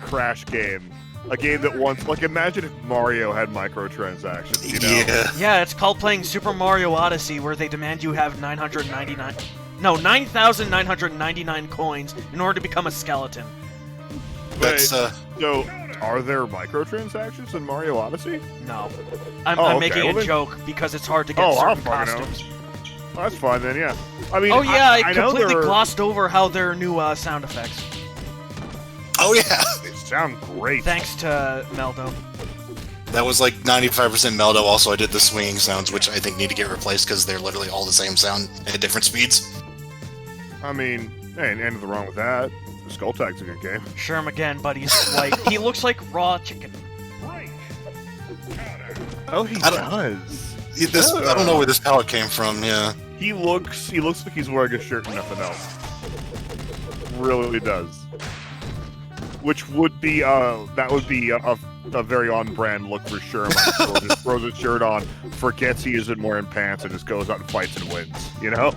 [SPEAKER 1] Crash game. A game that once, like, imagine if Mario had microtransactions, you know?
[SPEAKER 2] Yeah.
[SPEAKER 3] Yeah, it's called playing Super Mario Odyssey, where they demand you have 9,999 coins in order to become a skeleton.
[SPEAKER 2] That's
[SPEAKER 1] So, are there microtransactions in Mario Odyssey?
[SPEAKER 3] No. I'm
[SPEAKER 1] okay,
[SPEAKER 3] making
[SPEAKER 1] well
[SPEAKER 3] a
[SPEAKER 1] then-
[SPEAKER 3] joke because it's hard to get
[SPEAKER 1] Oh, I'll
[SPEAKER 3] certain
[SPEAKER 1] fucking know.
[SPEAKER 3] costumes.
[SPEAKER 1] Well, that's fine then, yeah. I mean,
[SPEAKER 3] Oh yeah, I
[SPEAKER 1] know
[SPEAKER 3] completely
[SPEAKER 1] there are-
[SPEAKER 3] glossed over how there are new sound effects.
[SPEAKER 2] Oh yeah.
[SPEAKER 1] They sound great.
[SPEAKER 3] Thanks to Meldo.
[SPEAKER 2] That was like 95% Meldo. Also, I did the swinging sounds, which I think need to get replaced because they're literally all the same sound at different speeds.
[SPEAKER 1] I mean, hey, ain't anything wrong with that. The Skull Tag's a good game.
[SPEAKER 3] Sure him again, but he's white. He looks like raw chicken.
[SPEAKER 4] Break. Counter.
[SPEAKER 1] Oh, he
[SPEAKER 2] I don't-
[SPEAKER 1] does.
[SPEAKER 2] I don't know where this palette came from. Yeah.
[SPEAKER 1] He looks like he's wearing a shirt and nothing else. Really does. Which would be a very on-brand look for Sherman. Just throws his shirt on, forgets he isn't wearing pants, and just goes out and fights and wins. You know?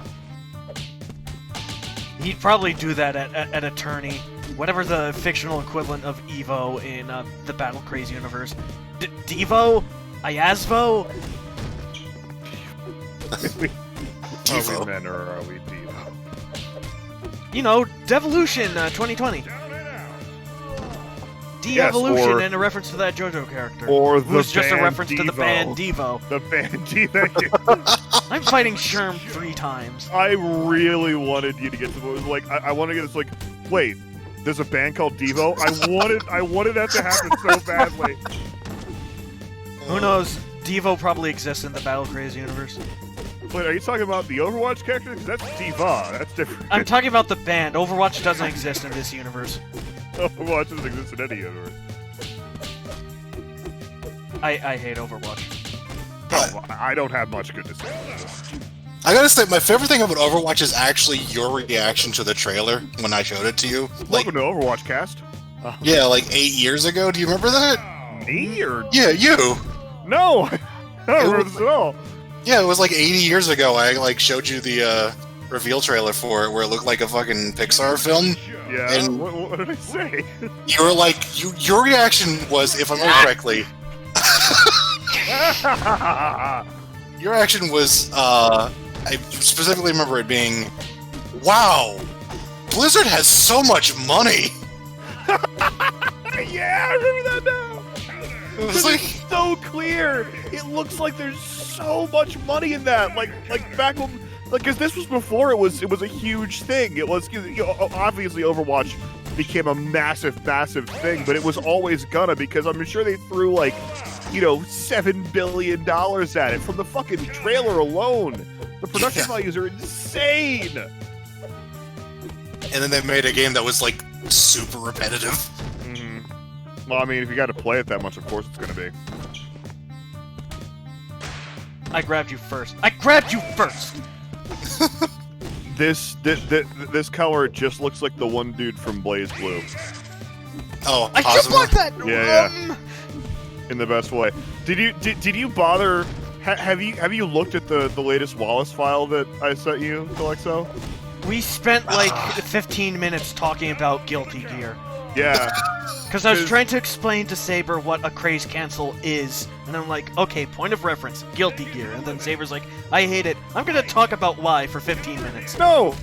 [SPEAKER 3] He'd probably do that at Attorney, whatever the fictional equivalent of Evo in the Battle Craze universe. Devo? Iasvo?
[SPEAKER 1] Are we men or are we Devo?
[SPEAKER 3] You know, Devolution 2020.
[SPEAKER 4] Down and out.
[SPEAKER 3] De-evolution
[SPEAKER 1] or-
[SPEAKER 3] and a reference to that JoJo character.
[SPEAKER 1] Or the
[SPEAKER 3] who's just a
[SPEAKER 1] band
[SPEAKER 3] reference to the
[SPEAKER 1] Devo.
[SPEAKER 3] band Devo.
[SPEAKER 1] The band D, thank you.
[SPEAKER 3] I'm fighting Sherm 3 times.
[SPEAKER 1] I really wanted you to get to the like. I want to get this like. Wait, there's a band called Devo. I wanted that to happen so badly.
[SPEAKER 3] Who knows? Devo probably exists in the Battle Craze universe.
[SPEAKER 1] Wait, are you talking about the Overwatch character? Because that's Diva. That's different.
[SPEAKER 3] I'm talking about the band. Overwatch doesn't exist in this universe.
[SPEAKER 1] Overwatch doesn't exist in any universe.
[SPEAKER 3] I hate Overwatch.
[SPEAKER 1] Oh, I don't have much good to say about this.
[SPEAKER 2] I gotta say, my favorite thing about Overwatch is actually your reaction to the trailer when I showed it to you. Like,
[SPEAKER 1] Welcome to Overwatch Cast.
[SPEAKER 2] yeah, like 8 years ago. Do you remember that?
[SPEAKER 1] Me or
[SPEAKER 2] Yeah, you.
[SPEAKER 1] no? I don't remember this at all.
[SPEAKER 2] Yeah, it was like 80 years ago. I like showed you the reveal trailer for it, where it looked like a fucking Pixar film.
[SPEAKER 1] Yeah.
[SPEAKER 2] And-
[SPEAKER 1] what did I say?
[SPEAKER 2] You were like, your reaction was, if I remember correctly, your reaction was, I specifically remember it being, wow, Blizzard has so much money.
[SPEAKER 1] Yeah, I remember that now.
[SPEAKER 2] It was like,
[SPEAKER 1] It's so clear. It looks like there's so much money in that. Like back when, like, because this was before it was a huge thing. It was, you know, obviously Overwatch became a massive thing, but it was always gonna, because I'm sure they threw like, you know, $7 billion at it from the fucking trailer alone. The production values are insane.
[SPEAKER 2] and then they made a game that was like super repetitive.
[SPEAKER 1] Mm-hmm. Well, I mean, if you got to play it that much, of course it's gonna be.
[SPEAKER 3] I grabbed you first. I grabbed you first!
[SPEAKER 1] This color just looks like the one dude from Blaze Blue
[SPEAKER 2] Oh,
[SPEAKER 3] I just
[SPEAKER 2] Ozma?
[SPEAKER 3] blocked that!
[SPEAKER 1] Yeah. In the best way. Did you bother? Have you looked at the latest Wallace file that I sent you, Alexo?
[SPEAKER 3] We spent like 15 minutes talking about Guilty Gear.
[SPEAKER 1] Yeah.
[SPEAKER 3] Because I was
[SPEAKER 1] 'Cause-
[SPEAKER 3] trying to explain to Saber what a Craze Cancel is, and I'm like, okay, point of reference, Guilty Gear. And then Saber's like, I hate it. I'm gonna talk about why for 15 minutes.
[SPEAKER 1] No,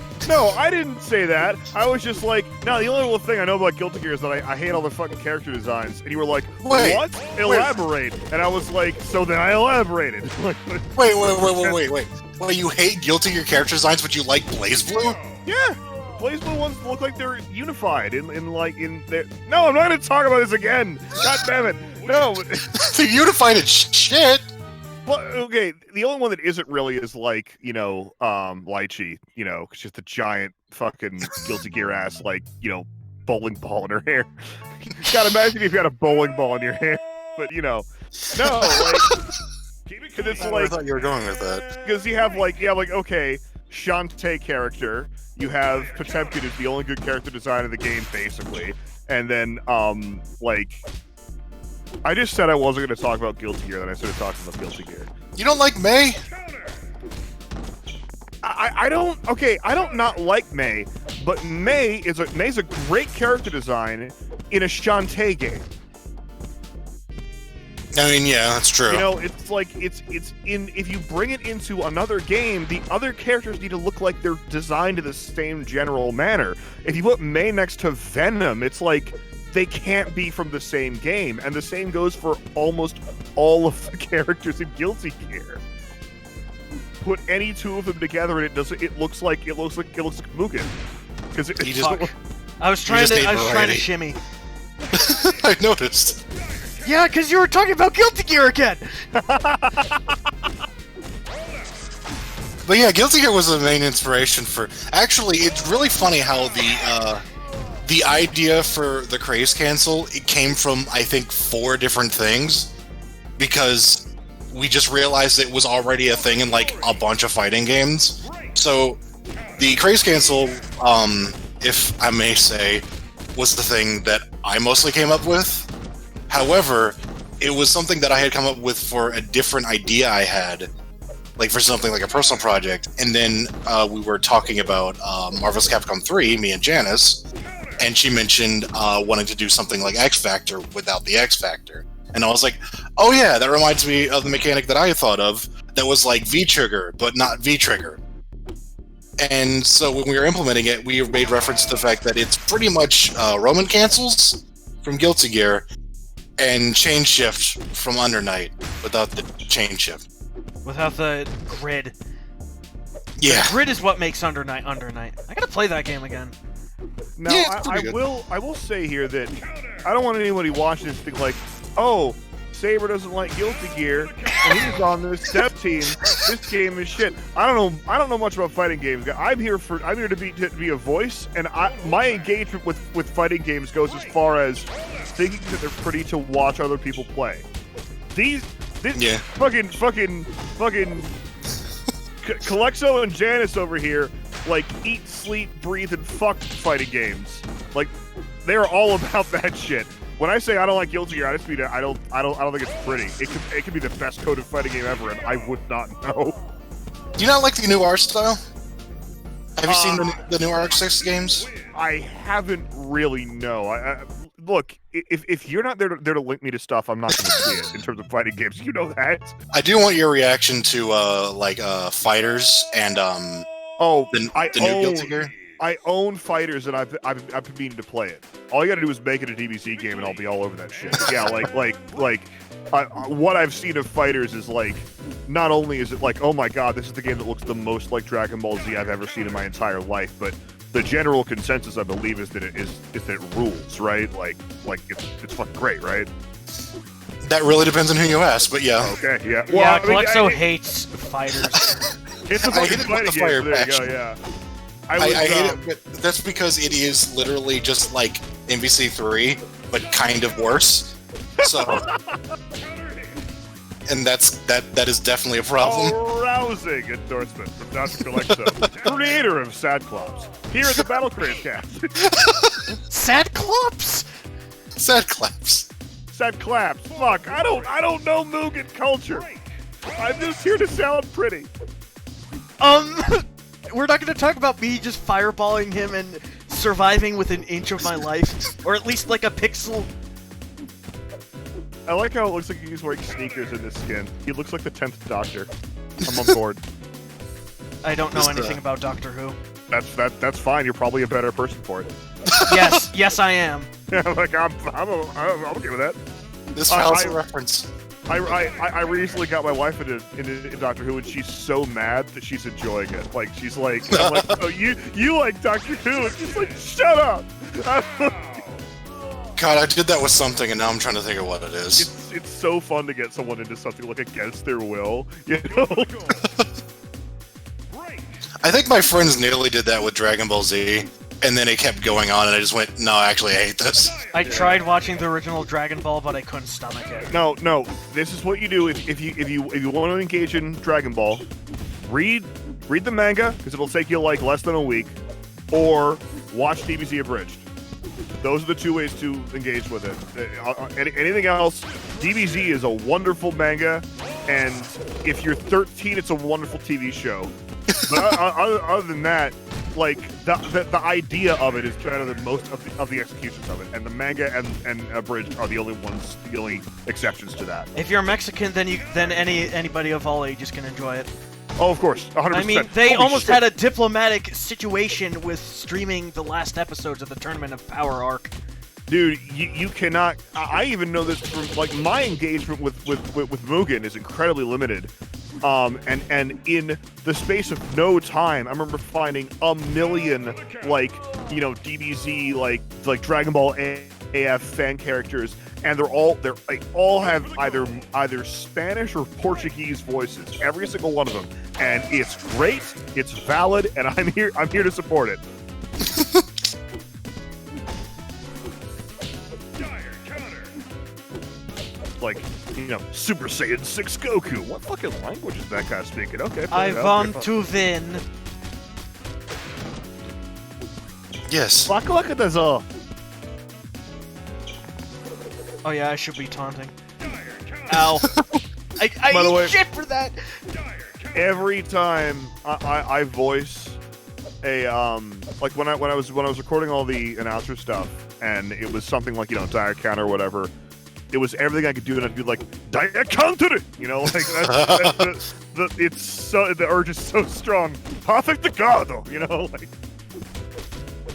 [SPEAKER 1] I didn't say that. I was just like, no, the only little thing I know about Guilty Gear is that I hate all the fucking character designs. And you were like,
[SPEAKER 2] Wait,
[SPEAKER 1] what? Elaborate. And I was like, so then I elaborated.
[SPEAKER 2] Wait. Well, you hate Guilty Gear character designs, but you like Blaze Blue?
[SPEAKER 1] Yeah. Blaze Blue ones look like they're unified in their... No, I'm not going to talk about this again. God damn it. No.
[SPEAKER 2] They're unified as shit.
[SPEAKER 1] Well, okay, the only one that isn't really is like, you know, Lychee, you know, just a giant fucking Guilty Gear ass, like, you know, bowling ball in her hair. You gotta imagine if you had a bowling ball in your hair. But, you know, no, like, because it's
[SPEAKER 2] I
[SPEAKER 1] like,
[SPEAKER 2] thought you were going with that.
[SPEAKER 1] because you have like, okay, Shantae character, you have Potemkin is the only good character design in the game, basically, and then, like, I just said I wasn't going to talk about Guilty Gear, then I started talking about Guilty Gear.
[SPEAKER 2] You don't like May?
[SPEAKER 1] I don't not like May, but May's a great character design in a Shantae game.
[SPEAKER 2] I mean, yeah, that's true.
[SPEAKER 1] You know, it's like it's in if you bring it into another game, the other characters need to look like they're designed in the same general manner. If you put May next to Venom, it's like they can't be from the same game, and the same goes for almost all of the characters in Guilty Gear. Put any two of them together, and it looks like Mugen, because
[SPEAKER 2] He just-
[SPEAKER 3] I was trying
[SPEAKER 2] just ate
[SPEAKER 3] to
[SPEAKER 2] variety.
[SPEAKER 3] shimmy.
[SPEAKER 2] I noticed.
[SPEAKER 3] Yeah, because you were talking about Guilty Gear again!
[SPEAKER 2] But yeah, Guilty Gear was the main inspiration for... Actually, it's really funny how the idea for the Craze Cancel, it came from, I think, 4 different things. Because we just realized it was already a thing in, like, a bunch of fighting games. So, the Craze Cancel, if I may say, was the thing that I mostly came up with. However, it was something that I had come up with for a different idea I had, like for something like a personal project. And then we were talking about Marvel's Capcom 3, me and Janice, and she mentioned wanting to do something like X Factor without the X Factor. And I was like, oh yeah, that reminds me of the mechanic that I thought of that was like V-Trigger, but not V-Trigger. And so when we were implementing it, we made reference to the fact that it's pretty much Roman cancels from Guilty Gear, and chain shift from Under Night without the chain shift.
[SPEAKER 3] Without the grid.
[SPEAKER 2] Yeah.
[SPEAKER 3] The grid is what makes Under Night. I gotta play that game again.
[SPEAKER 1] Now,
[SPEAKER 2] Yeah, it's pretty good.
[SPEAKER 1] I will say here that I don't want anybody watching this to think like, oh, Saber doesn't like Guilty Gear, and he's on this dev team. This game is shit. I don't know much about fighting games. I'm here to be a voice, and my engagement with fighting games goes as far as thinking that they're pretty to watch other people play. This fucking Calexo and Janice over here, like, eat, sleep, breathe, and fuck fighting games. Like, they're all about that shit. When I say I don't like Guilty Gear, I just mean I don't think it's pretty. It could be the best coded fighting game ever, and I would not know.
[SPEAKER 2] Do you not like the new art style? Have you seen the new Arc 6 games?
[SPEAKER 1] I haven't really. No. Look, if you're not there to link me to stuff, I'm not going to see it in terms of fighting games. You know that.
[SPEAKER 2] I do want your reaction to Fighters and the new Guilty Gear.
[SPEAKER 1] I own Fighters, and I've been meaning to play it. All you got to do is make it a DBZ game, and I'll be all over that shit. Yeah, what I've seen of Fighters is like, not only is it like, oh my god, this is the game that looks the most like Dragon Ball Z I've ever seen in my entire life, but the general consensus, I believe, is that it rules, right? Like it's fucking great, right?
[SPEAKER 2] That really depends on who you ask, but yeah.
[SPEAKER 1] Okay, yeah.
[SPEAKER 3] Well, yeah, Calexo hates Fighters.
[SPEAKER 1] It's a fucking fighting game. There you go. Yeah.
[SPEAKER 2] I hate it, but that's because it is literally just like MVC3, but kind of worse. So, and that is definitely a problem.
[SPEAKER 1] Rousing endorsement from Dr. Calexo, creator of Sad Clubs, here at the Battle Craze Cast.
[SPEAKER 3] Sad Clubs?
[SPEAKER 2] Sad Claps.
[SPEAKER 1] Sad Claps. Fuck, I don't know Mugen culture. I'm just here to sound pretty.
[SPEAKER 3] We're not going to talk about me just fireballing him and surviving with an inch of my life, or at least like a pixel.
[SPEAKER 1] I like how it looks like he's wearing sneakers in this skin. He looks like the 10th Doctor. I'm on board.
[SPEAKER 3] I don't know anything about Doctor Who.
[SPEAKER 1] That's fine. You're probably a better person for it.
[SPEAKER 3] Yes, I am.
[SPEAKER 1] Yeah, like I'm okay with that.
[SPEAKER 2] This file's a reference.
[SPEAKER 1] I recently got my wife into Doctor Who, and she's so mad that she's enjoying it. Like, she's like, I'm like, oh, you like Doctor Who? And she's like, shut up!
[SPEAKER 2] God, I did that with something, and now I'm trying to think of what it is.
[SPEAKER 1] It's so fun to get someone into something like against their will, you know?
[SPEAKER 2] I think my friends nearly did that with Dragon Ball Z, and then it kept going on, and I just went, no, actually, I hate this.
[SPEAKER 3] I tried watching the original Dragon Ball, but I couldn't stomach it.
[SPEAKER 1] No. This is what you do if you want to engage in Dragon Ball. Read the manga, because it'll take you like less than a week, or watch DBZ abridged. Those are the two ways to engage with it. Anything else, DBZ is a wonderful manga, and if you're 13, it's a wonderful TV show. But other than that, like the idea of it is better than most of the executions of it, and the manga and abridged are the only exceptions to that.
[SPEAKER 3] If you're Mexican, then anybody of all ages can enjoy it.
[SPEAKER 1] Oh, of course, 100%.
[SPEAKER 3] I mean, they almost had a diplomatic situation with streaming the last episodes of the Tournament of Power arc.
[SPEAKER 1] Dude, you cannot. I even know this from like my engagement with Mugen is incredibly limited. And in the space of no time, I remember finding a million DBZ like Dragon Ball AF fan characters, and they all have either Spanish or Portuguese voices, every single one of them, and it's great, it's valid, and I'm here to support it. Like, Super Saiyan 6 Goku. What fucking language is that guy speaking? Okay.
[SPEAKER 3] I want to win.
[SPEAKER 2] Yes.
[SPEAKER 1] Look at this.
[SPEAKER 3] Oh yeah, I should be taunting. Ow. I
[SPEAKER 1] By the way,
[SPEAKER 3] shit for that.
[SPEAKER 1] Every time I voice a like when I was recording all the announcer stuff, and it was something like Dire Counter or whatever. It was everything I could do, and I'd be like, Dire Counter! Like it's so, the urge is so strong. Perfectado! Like.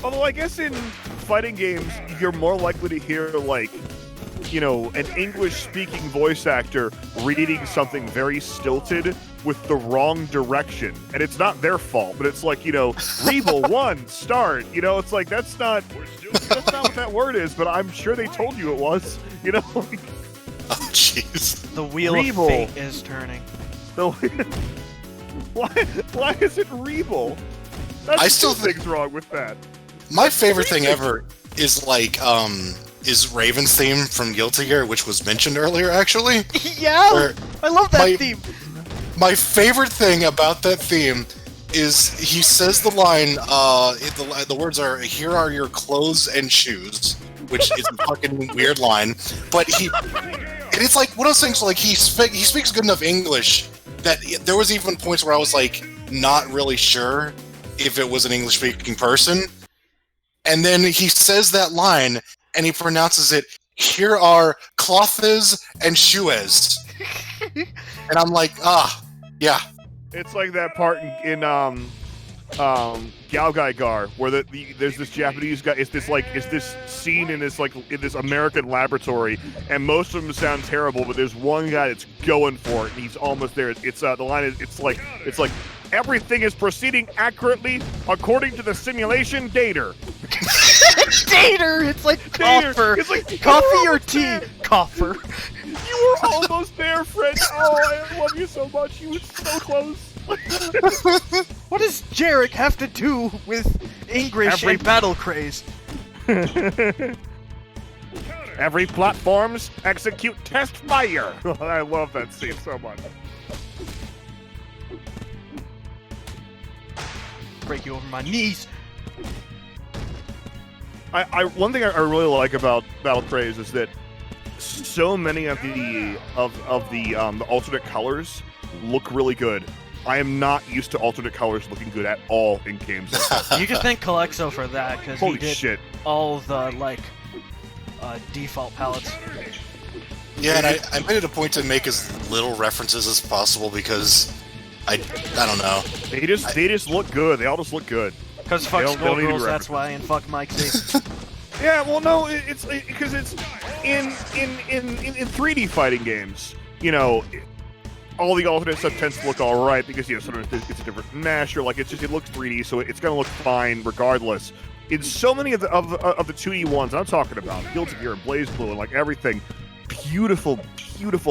[SPEAKER 1] Although I guess in fighting games, you're more likely to hear like, an English-speaking voice actor reading something very stilted with the wrong direction, and it's not their fault, but it's like, Rebel 1, start, it's like, that's not what that word is, but I'm sure they told you it was,
[SPEAKER 2] Jeez.
[SPEAKER 3] The wheel
[SPEAKER 1] Reeble.
[SPEAKER 3] of fate is turning.
[SPEAKER 1] So, why is it Reeble? That's
[SPEAKER 2] I still
[SPEAKER 1] two things wrong with that.
[SPEAKER 2] My favorite thing ever is like is Raven's theme from Guilty Gear, which was mentioned earlier actually.
[SPEAKER 3] Yeah,
[SPEAKER 2] Where
[SPEAKER 3] I love that
[SPEAKER 2] my-
[SPEAKER 3] theme.
[SPEAKER 2] My favorite thing about that theme is he says the line, the words are, "Here are your clothes and shoes," which is a fucking weird line, but and it's like one of those things like he speaks good enough English that there was even points where I was like not really sure if it was an English speaking person, and then he says that line and he pronounces it, "Here are clothes and shoes," and I'm like, yeah.
[SPEAKER 1] It's like that part in Galgaigar where there's this Japanese guy. It's this scene in this American laboratory, and most of them sound terrible, but there's one guy that's going for it, and he's almost there. It's the line is it's like everything is proceeding accurately according to the simulation data.
[SPEAKER 3] Gator! It's like
[SPEAKER 1] Gator.
[SPEAKER 3] copper.
[SPEAKER 1] It's like
[SPEAKER 3] Coffee or tea? Copper.
[SPEAKER 1] You were almost there, friend. Oh, I love you so much. You were so close.
[SPEAKER 3] What does Jarek have to do with English and Battle Craze?
[SPEAKER 1] Every platforms execute test fire. I love that scene so much.
[SPEAKER 3] Break you over my knees.
[SPEAKER 1] One thing I really like about Battle Craze is that so many of the alternate colors look really good. I am not used to alternate colors looking good at all in games.
[SPEAKER 3] You can thank Calexo for that, because he
[SPEAKER 1] Holy
[SPEAKER 3] did
[SPEAKER 1] shit!
[SPEAKER 3] all the default palettes.
[SPEAKER 2] Yeah, and I made it a point to make as little references as possible because I don't know.
[SPEAKER 1] They just look good. They all just look good.
[SPEAKER 3] Because fuck
[SPEAKER 1] They don't need to be
[SPEAKER 3] Skullgirls, that's
[SPEAKER 1] referenced.
[SPEAKER 3] why, and fuck Mike Z.
[SPEAKER 1] Yeah, well, no, it's because it's in 3D fighting games. You know, all the alternate stuff tends to look all right because sometimes it's a different mesh or like it looks 3D, so it's gonna look fine regardless. In so many of the 2D ones I'm talking about, Guilty Gear and BlazBlue and like everything, beautiful,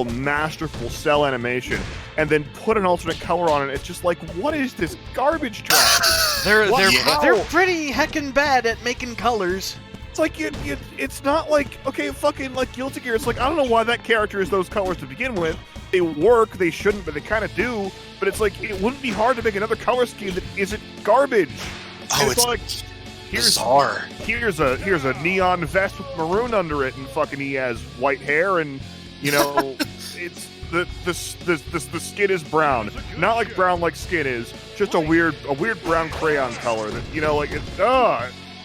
[SPEAKER 1] masterful cell animation, and then put an alternate color on it. It's just like, what is this garbage trash?
[SPEAKER 3] They're
[SPEAKER 1] How?
[SPEAKER 3] pretty heckin' bad at making colors.
[SPEAKER 1] It's like it's not like, okay, fucking like Guilty Gear. It's like, I don't know why that character is those colors to begin with. They work, they shouldn't, but they kind of do. But it's like, it wouldn't be hard to make another color scheme that isn't garbage.
[SPEAKER 2] Oh, it's
[SPEAKER 1] like,
[SPEAKER 2] bizarre.
[SPEAKER 1] Here's a neon vest with maroon under it, and fucking he has white hair, and you know, it's the skin is brown, not like brown like skin is, just a weird brown crayon color that, you know, like it's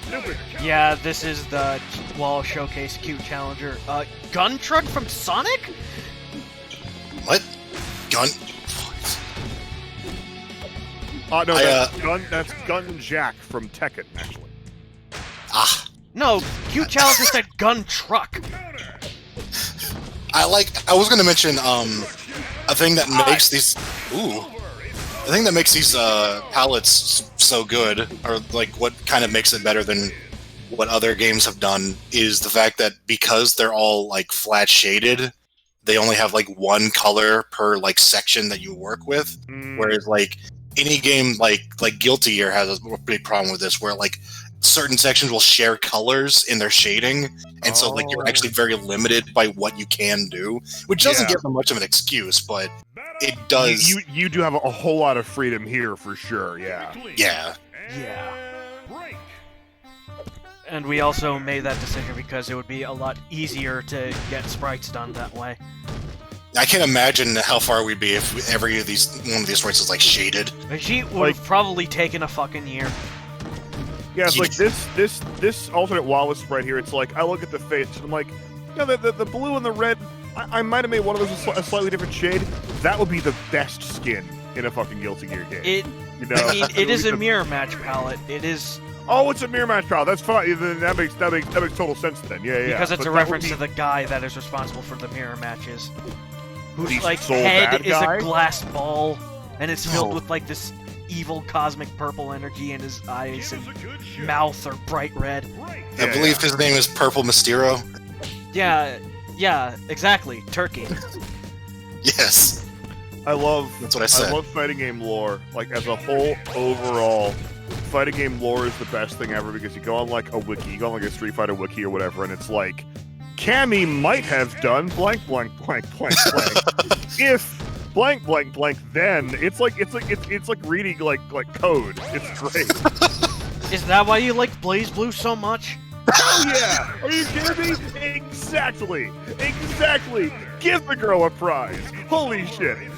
[SPEAKER 1] stupid.
[SPEAKER 3] Yeah, this is the Wall Showcase Q Challenger. Gun truck from Sonic?
[SPEAKER 2] What? Gun?
[SPEAKER 1] Oh no, that's Gun Jack from Tekken, actually.
[SPEAKER 3] No, Q Challenger said gun truck.
[SPEAKER 2] I was gonna mention a thing that makes these the thing that makes these palettes so good, or like what kind of makes it better than what other games have done, is the fact that because they're all like flat shaded, they only have like one color per like section that you work with. Whereas like any game like Guilty Gear has a big problem with this, where like certain sections will share colors in their shading, and so like you're actually very limited by what you can do, which doesn't give them much of an excuse, but it does.
[SPEAKER 1] You do have a whole lot of freedom here for sure. Yeah.
[SPEAKER 2] Yeah.
[SPEAKER 3] And we also made that decision because it would be a lot easier to get sprites done that way.
[SPEAKER 2] I can't imagine how far we'd be if one of these sprites is like shaded.
[SPEAKER 3] Vegeta would have probably taken a fucking year.
[SPEAKER 1] Yeah, it's like this alternate Wallace right here. It's like, I look at the face and I'm like, you know, the blue and the red, I might have made one of those a slightly different shade. That would be the best skin in a fucking Guilty Gear game.
[SPEAKER 3] I mean, it is a mirror match palette. It is.
[SPEAKER 1] Oh, it's a mirror match palette. That's fine. Then that makes total sense then. Yeah.
[SPEAKER 3] Because it's
[SPEAKER 1] But
[SPEAKER 3] a
[SPEAKER 1] that
[SPEAKER 3] reference
[SPEAKER 1] would
[SPEAKER 3] to the guy that is responsible for the mirror matches. Whose
[SPEAKER 1] The
[SPEAKER 3] like
[SPEAKER 1] sole
[SPEAKER 3] head
[SPEAKER 1] bad
[SPEAKER 3] is
[SPEAKER 1] guy?
[SPEAKER 3] a glass ball, and it's filled
[SPEAKER 2] Oh.
[SPEAKER 3] with like this evil cosmic purple energy in his eyes, and mouth are bright red.
[SPEAKER 2] I believe his name is Purple Mysterio.
[SPEAKER 3] Yeah, Yeah, exactly. Turkey.
[SPEAKER 2] Yes,
[SPEAKER 1] I love
[SPEAKER 2] that's what I said.
[SPEAKER 1] I love fighting game lore. Like as a whole, overall, fighting game lore is the best thing ever because you go on like a wiki, you go on like a Street Fighter wiki or whatever, and it's like, Cammy might have done blank blank blank blank blank if blank blank blank. Then it's like reading like code. It's great.
[SPEAKER 3] Is that why you like Blaze Blue so much?
[SPEAKER 1] Oh yeah! Are you kidding me? Exactly! Exactly! Give the girl a prize! Holy shit! Dude,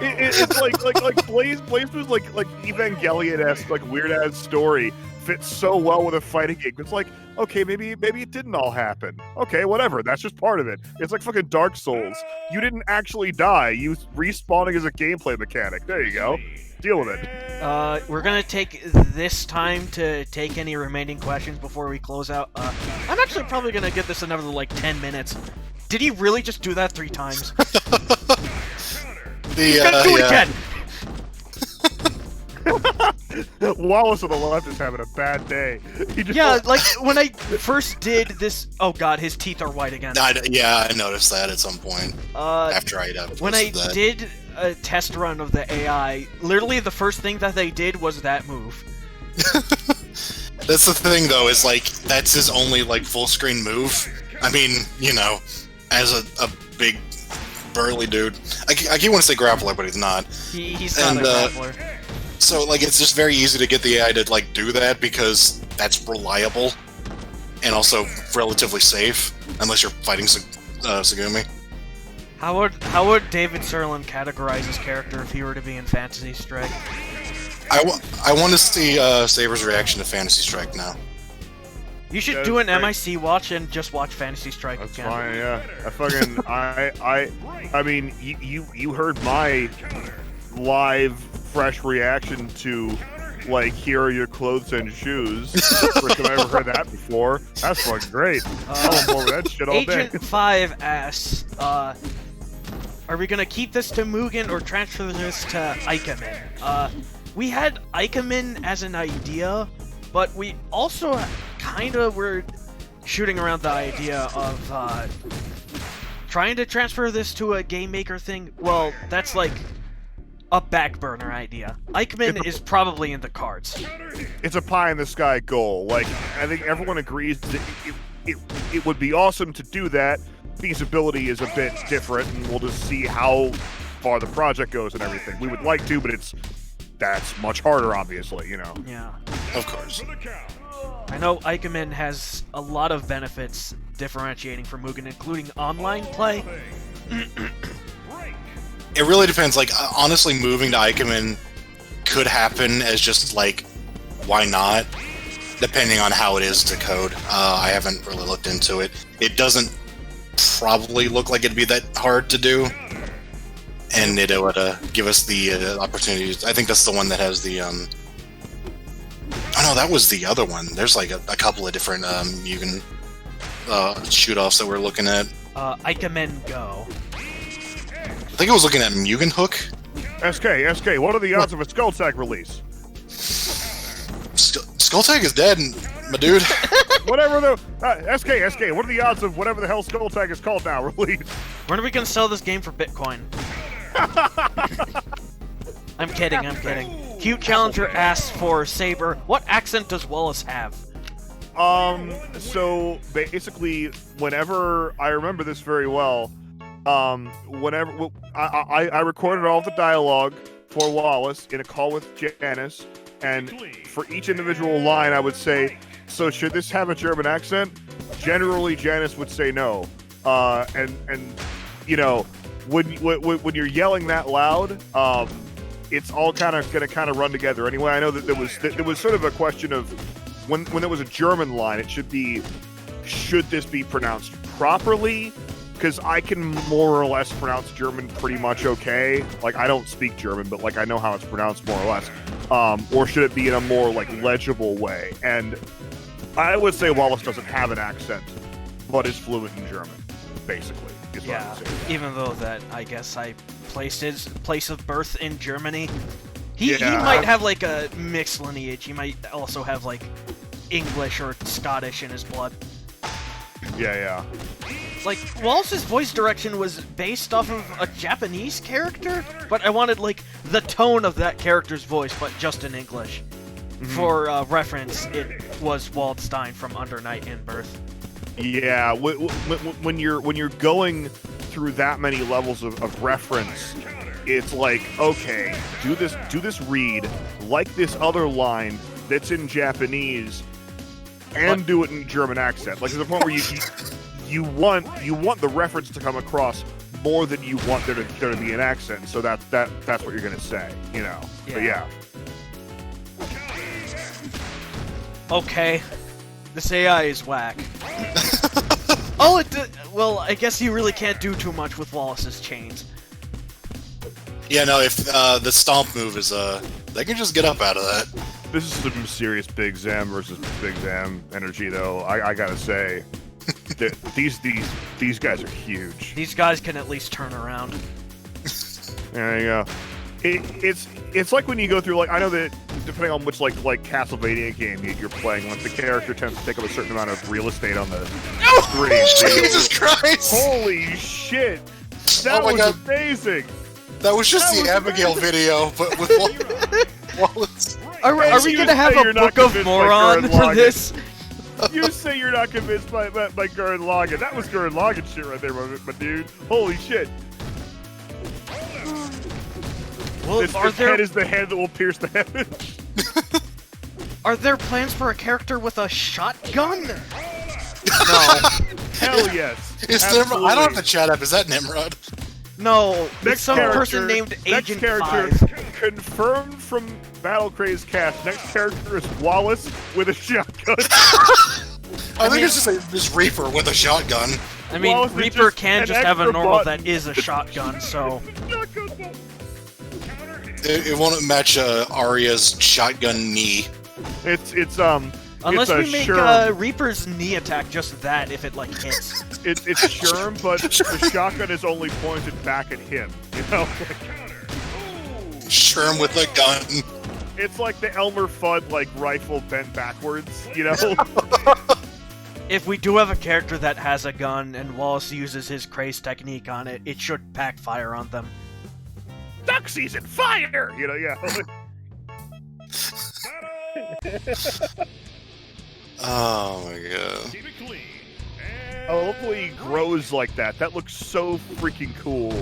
[SPEAKER 1] it's like Blaze Blue's like Evangelion-esque, like weird-ass story fits so well with a fighting game. It's like, okay, maybe it didn't all happen. Okay, whatever. That's just part of it. It's like fucking Dark Souls. You didn't actually die. You respawning as a gameplay mechanic. There you go. Deal with it.
[SPEAKER 3] We're gonna take this time to take any remaining questions before we close out. I'm actually probably gonna give this another, like, 10 minutes. Did he really just do that 3 times? He's gonna do it again!
[SPEAKER 1] Wallace on the left is having a bad day. He just
[SPEAKER 3] Yeah, like, when I first did this... Oh god, his teeth are white again.
[SPEAKER 2] I noticed that at some point. After I
[SPEAKER 3] when I
[SPEAKER 2] that.
[SPEAKER 3] did a test run of the AI, literally the first thing that they did was that move.
[SPEAKER 2] That's the thing, though, is like, that's his only, like, full-screen move. I mean, you know, as a big, burly dude. I keep want to say grappler, but he's not.
[SPEAKER 3] He's not a grappler.
[SPEAKER 2] So, like, it's just very easy to get the AI to, like, do that, because that's reliable, and also relatively safe, unless you're fighting Sagumi.
[SPEAKER 3] How would David Serlin categorize his character if he were to be in Fantasy Strike?
[SPEAKER 2] I want to see Saber's reaction to Fantasy Strike now.
[SPEAKER 3] You should do an MIC watch and just watch Fantasy Strike
[SPEAKER 1] That's
[SPEAKER 3] again.
[SPEAKER 1] fine, yeah. I mean, you heard my live, fresh reaction to, like, here are your clothes and shoes. First time I ever heard that before. That's fucking great. I'm on board with that shit all
[SPEAKER 3] Agent
[SPEAKER 1] day.
[SPEAKER 3] 5 asks, are we gonna keep this to Mugen or transfer this to Ikemen? We had Ikemen as an idea, but we also kinda were shooting around the idea of, trying to transfer this to a game maker thing. Well, that's like a back burner idea. Ikemen is probably in the cards.
[SPEAKER 1] It's a pie-in-the-sky goal. Like, I think everyone agrees that it would be awesome to do that. Feasibility is a bit different, and we'll just see how far the project goes and everything. We would like to, but that's much harder, obviously, you know.
[SPEAKER 3] Yeah.
[SPEAKER 2] Of course.
[SPEAKER 3] I know Ikemen has a lot of benefits differentiating from Mugen, including online play.
[SPEAKER 2] It really depends. Like, honestly, moving to Ikemen could happen as just, like, why not? Depending on how it is to code. I haven't really looked into it. It doesn't probably look like it'd be that hard to do. And it would give us the opportunities. I think that's the one that has the... Oh no, that was the other one. There's like a couple of different Mugen shoot-offs that we're looking at.
[SPEAKER 3] Ikemen Go.
[SPEAKER 2] I think I was looking at Mugen Hook.
[SPEAKER 1] SK, what are the odds of a Skulltag release?
[SPEAKER 2] Skulltag is dead, my dude.
[SPEAKER 1] Whatever the... SK, what are the odds of whatever the hell Skulltag is called now release?
[SPEAKER 3] When are we gonna sell this game for Bitcoin? I'm kidding. Cute Challenger asks for Saber, what accent does Wallace have?
[SPEAKER 1] So basically, whenever I remember this very well, whenever I recorded all the dialogue for Wallace in a call with Janice, and for each individual line, I would say, "So should this have a German accent?" Generally, Janice would say no, and you know, when you're yelling that loud, it's all gonna run together anyway. I know that there was sort of a question of when there was a German line, it should this be pronounced properly? Because I can more or less pronounce German pretty much okay. Like, I don't speak German, but like I know how it's pronounced more or less. Or should it be in a more like legible way? And I would say Wallace doesn't have an accent, but is fluent in German, basically. Is what I would say.
[SPEAKER 3] Even though that I guess I placed his place of birth in Germany. He might have like a mixed lineage. He might also have like English or Scottish in his blood.
[SPEAKER 1] Yeah.
[SPEAKER 3] like, Wallace's voice direction was based off of a Japanese character, but I wanted, like, the tone of that character's voice, but just in English. For reference, it was Waldstein from Under Night in Birth.
[SPEAKER 1] Yeah, when you're going through that many levels of reference, it's like, okay, do this read like this other line that's in Japanese, and do it in German accent. Like, there's a point where you want the reference to come across more than you want there to be an accent. So that's what you're gonna say, you know.
[SPEAKER 3] Yeah.
[SPEAKER 1] But yeah.
[SPEAKER 3] Okay, this AI is whack. Oh, well, I guess you really can't do too much with Wallace's chains.
[SPEAKER 2] Yeah, no, if the stomp move is they can just get up out of that.
[SPEAKER 1] This is some serious Big Zam versus Big Zam energy, though. I gotta say, these guys are huge.
[SPEAKER 3] These guys can at least turn around.
[SPEAKER 1] There you go. It's like when you go through, like, I know that depending on which like Castlevania game you're playing, like the character tends to take up a certain amount of real estate on the screen.
[SPEAKER 2] Jesus Christ!
[SPEAKER 1] Holy shit! That was
[SPEAKER 2] God.
[SPEAKER 1] Amazing.
[SPEAKER 2] That was just
[SPEAKER 1] That
[SPEAKER 2] the
[SPEAKER 1] was
[SPEAKER 2] Abigail
[SPEAKER 1] amazing.
[SPEAKER 2] video, but with Wallace.
[SPEAKER 3] Are we
[SPEAKER 1] You
[SPEAKER 3] gonna have
[SPEAKER 1] say
[SPEAKER 3] a
[SPEAKER 1] you're not
[SPEAKER 3] Book of
[SPEAKER 1] convinced by
[SPEAKER 3] Moron
[SPEAKER 1] Gurren
[SPEAKER 3] for
[SPEAKER 1] Lagann.
[SPEAKER 3] this?
[SPEAKER 1] You say you're not convinced by Gurren Lagann. That was Gurren Lagann shit right there, my dude. Holy shit.
[SPEAKER 3] Well,
[SPEAKER 1] This head is the head that will pierce the heaven.
[SPEAKER 3] are there plans for a character with a shotgun?
[SPEAKER 1] No. Hell yes.
[SPEAKER 2] Is Nimrod? I don't have the chat app. Is that Nimrod?
[SPEAKER 3] No, it's some
[SPEAKER 1] character-
[SPEAKER 3] person named
[SPEAKER 1] next
[SPEAKER 3] Agent
[SPEAKER 1] character
[SPEAKER 3] 5.
[SPEAKER 1] confirmed from Battle Craze Cast. Next character is Wallace with a shotgun.
[SPEAKER 2] I think it's just this Reaper with a shotgun.
[SPEAKER 3] I mean,
[SPEAKER 1] Wallace is
[SPEAKER 3] Reaper
[SPEAKER 1] just
[SPEAKER 3] can
[SPEAKER 1] an
[SPEAKER 3] just have a
[SPEAKER 1] extra
[SPEAKER 3] normal
[SPEAKER 1] button.
[SPEAKER 3] that is a shotgun, so...
[SPEAKER 2] It won't match Arya's shotgun knee.
[SPEAKER 1] It's
[SPEAKER 3] Unless
[SPEAKER 1] it's a
[SPEAKER 3] we make
[SPEAKER 1] Sherm.
[SPEAKER 3] Reaper's knee attack just that, if it, like, hits.
[SPEAKER 1] It's Sherm, but the shotgun is only pointed back at him. You know,
[SPEAKER 2] Sherm with a gun.
[SPEAKER 1] it's like the Elmer Fudd like rifle bent backwards. You know,
[SPEAKER 3] If we do have a character that has a gun and Wallace uses his Craze technique on it, it should backfire on them.
[SPEAKER 1] duck season, fire. You know, yeah.
[SPEAKER 2] Oh my god.
[SPEAKER 4] Keep it clean.
[SPEAKER 1] Oh, hopefully he grows like that. That looks so freaking cool.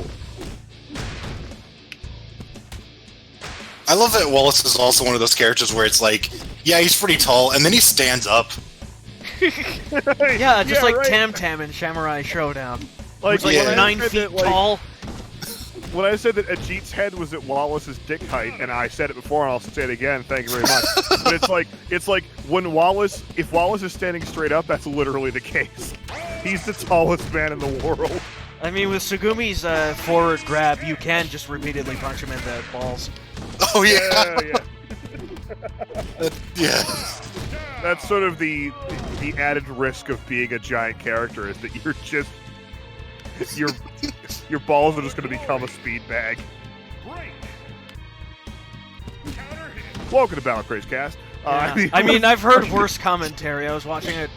[SPEAKER 2] I love that Wallace is also one of those characters where it's like, yeah, he's pretty tall, and then he stands up.
[SPEAKER 3] Yeah, just like
[SPEAKER 1] right.
[SPEAKER 3] Tam Tam in Samurai Showdown.
[SPEAKER 1] Like,
[SPEAKER 3] It's like
[SPEAKER 2] Yeah.
[SPEAKER 3] 9
[SPEAKER 1] said
[SPEAKER 3] feet
[SPEAKER 1] that, like,
[SPEAKER 3] tall.
[SPEAKER 1] When I said that Ajit's head was at Wallace's dick height, and I said it before, and I'll say it again. Thank you very much. But it's like when if Wallace is standing straight up, that's literally the case. He's the tallest man in the world.
[SPEAKER 3] I mean, with Sugumi's forward grab, you can just repeatedly punch him in the balls.
[SPEAKER 2] Oh yeah.
[SPEAKER 1] Yeah.
[SPEAKER 2] Yeah.
[SPEAKER 1] That's sort of the added risk of being a giant character is that you're just your balls are just going to become a speed bag.
[SPEAKER 4] Break. Counter hit.
[SPEAKER 1] Welcome to Battle Craze Cast.
[SPEAKER 3] Yeah. I mean, I've heard worse commentary. I was watching a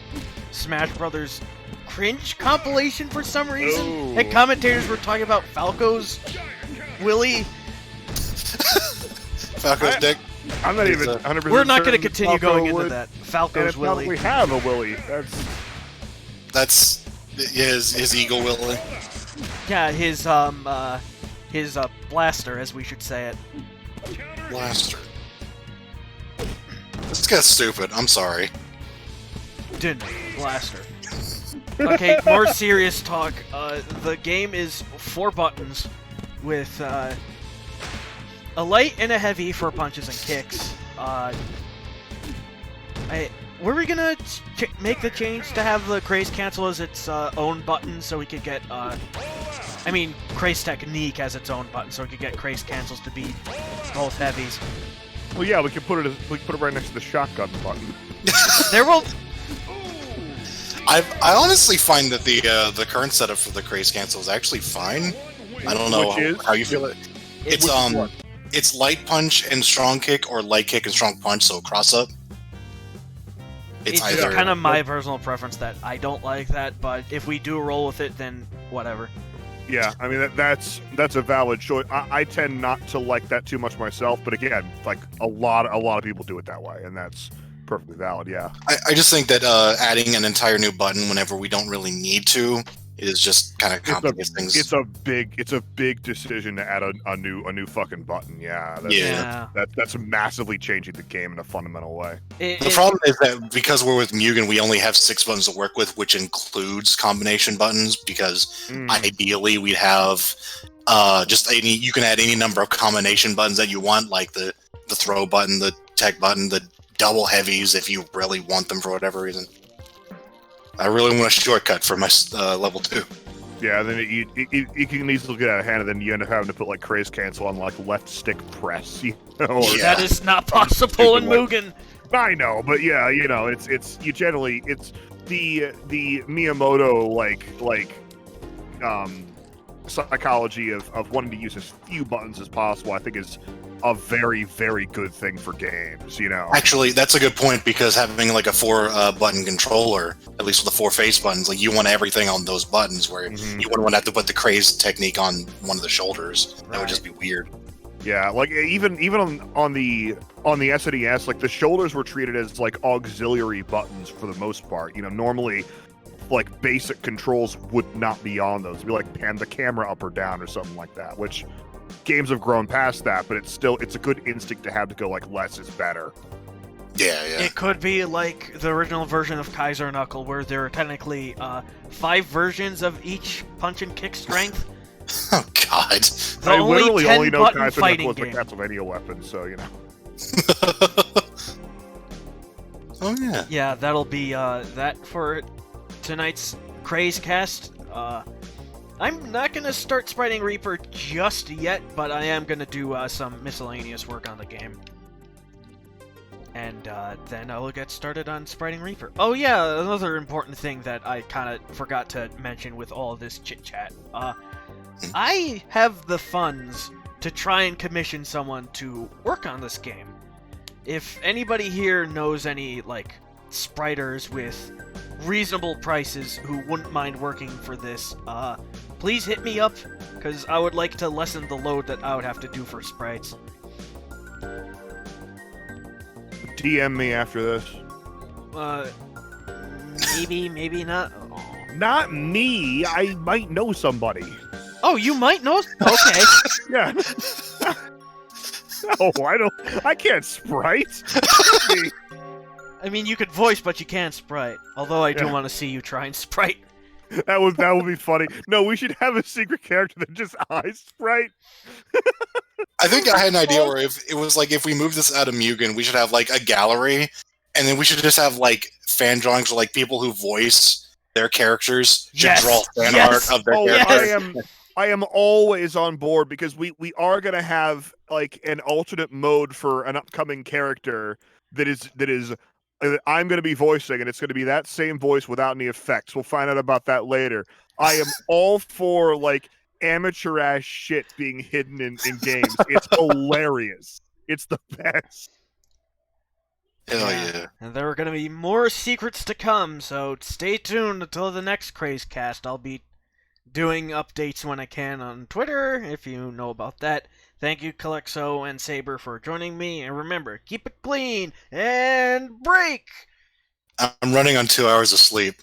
[SPEAKER 3] Smash Brothers cringe compilation for some reason,
[SPEAKER 1] Ooh.
[SPEAKER 3] and commentators were talking about Falco's Willy.
[SPEAKER 2] Falco's dick.
[SPEAKER 1] I'm not even
[SPEAKER 2] It's
[SPEAKER 1] 100%.
[SPEAKER 3] We're not going to
[SPEAKER 1] certain
[SPEAKER 3] continue
[SPEAKER 1] Falco
[SPEAKER 3] going into
[SPEAKER 1] would,
[SPEAKER 3] that.
[SPEAKER 1] And
[SPEAKER 3] Falco's
[SPEAKER 1] it
[SPEAKER 3] Willy.
[SPEAKER 1] probably have a Willy.
[SPEAKER 2] That's his Eagle Willy.
[SPEAKER 3] Yeah, his blaster, as we should say it.
[SPEAKER 2] Blaster. This guy's stupid. I'm sorry.
[SPEAKER 3] Didn't blaster. Okay, more serious talk. The game is 4 buttons with a light and a heavy for punches and kicks. Were we gonna make the change to have the Craze cancel as its own button so we could get, I mean, Craze technique as its own button so we could get Craze cancels to be both heavies?
[SPEAKER 1] Well, yeah, we can put it right next to the shotgun button.
[SPEAKER 3] There will.
[SPEAKER 2] I honestly find that the current setup for the Craze cancel is actually fine. I don't know
[SPEAKER 1] Which is?
[SPEAKER 2] how you feel it. It's
[SPEAKER 1] what?
[SPEAKER 2] it's light punch and strong kick, or light kick and strong punch, so cross up. It's
[SPEAKER 3] It's
[SPEAKER 2] either
[SPEAKER 3] kind of my personal preference that I don't like that, but if we do roll with it, then whatever.
[SPEAKER 1] Yeah, I mean that's a valid choice. I tend not to like that too much myself, but again, like a lot of people do it that way, and that's perfectly valid. Yeah.
[SPEAKER 2] I just think that adding an entire new button whenever we don't really need to is just kind of complicates things.
[SPEAKER 1] It's a big decision to add a new fucking button. Yeah. That's massively changing the game in a fundamental way.
[SPEAKER 2] The problem is that because we're with Mugen, we only have 6 buttons to work with, which includes combination buttons. Because ideally, we'd have just any. You can add any number of combination buttons that you want, like the throw button, the tech button, the double heavies, if you really want them for whatever reason. I really want a shortcut for my level 2.
[SPEAKER 1] Yeah, then it can easily get out of hand, and then you end up having to put like craze cancel on like left stick press. You know, or
[SPEAKER 3] That is not possible in Mugen.
[SPEAKER 1] I know, but yeah, you know, it's you generally it's the Miyamoto like psychology of wanting to use as few buttons as possible. I think is a very, very good thing for games, you know.
[SPEAKER 2] Actually, that's a good point, because having like a 4 button controller, at least with the 4 face buttons, like you want everything on those buttons, where you wouldn't want to have to put the craze technique on one of the shoulders. That would just be weird.
[SPEAKER 1] Yeah, like even on the SNES, like the shoulders were treated as like auxiliary buttons for the most part. You know, normally like basic controls would not be on those. It'd be like pan the camera up or down or something like that, which games have grown past that, but it's a good instinct to have to go like less is better.
[SPEAKER 2] Yeah.
[SPEAKER 3] It could be like the original version of Kaiser Knuckle, where there are technically 5 versions of each punch and kick strength.
[SPEAKER 2] Oh God!
[SPEAKER 1] I literally only know
[SPEAKER 3] button
[SPEAKER 1] Kaiser
[SPEAKER 3] fighting
[SPEAKER 1] Knuckle as the
[SPEAKER 3] game.
[SPEAKER 1] Castlevania weapon, so you know.
[SPEAKER 2] Oh yeah.
[SPEAKER 3] Yeah, that'll be that for tonight's Craze Cast. I'm not gonna start Spriting Reaper just yet, but I am gonna do some miscellaneous work on the game. And then I'll get started on Spriting Reaper. Oh yeah, another important thing that I kind of forgot to mention with all this chit-chat. I have the funds to try and commission someone to work on this game. If anybody here knows any, like, spriters with reasonable prices who wouldn't mind working for this, please hit me up, because I would like to lessen the load that I would have to do for sprites.
[SPEAKER 1] DM me after this.
[SPEAKER 3] Maybe not. Oh.
[SPEAKER 1] Not me. I might know somebody.
[SPEAKER 3] Oh, you might know? Okay.
[SPEAKER 1] Yeah. No, I can't sprite.
[SPEAKER 3] I mean, you could voice, but you can't sprite. Although I do want to see you try and sprite.
[SPEAKER 1] That would be funny. No, we should have a secret character that just eyes sprite.
[SPEAKER 2] I think I had an idea where if it was like, if we move this out of Mugen, we should have like a gallery, and then we should just have like fan drawings of like people who voice their characters to draw fan art of their characters.
[SPEAKER 1] I am always on board, because we are gonna have like an alternate mode for an upcoming character that is I'm gonna be voicing, and it's gonna be that same voice without any effects. We'll find out about that later. I am all for like amateur ass shit being hidden in games. It's hilarious. It's the best.
[SPEAKER 2] Hell yeah.
[SPEAKER 3] And there are going to be more secrets to come, so stay tuned until the next Craze Cast. I'll be doing updates when I can on Twitter, if you know about that. Thank you, Calexo and Saber, for joining me, and remember, keep it clean and break!
[SPEAKER 2] I'm running on 2 hours of sleep.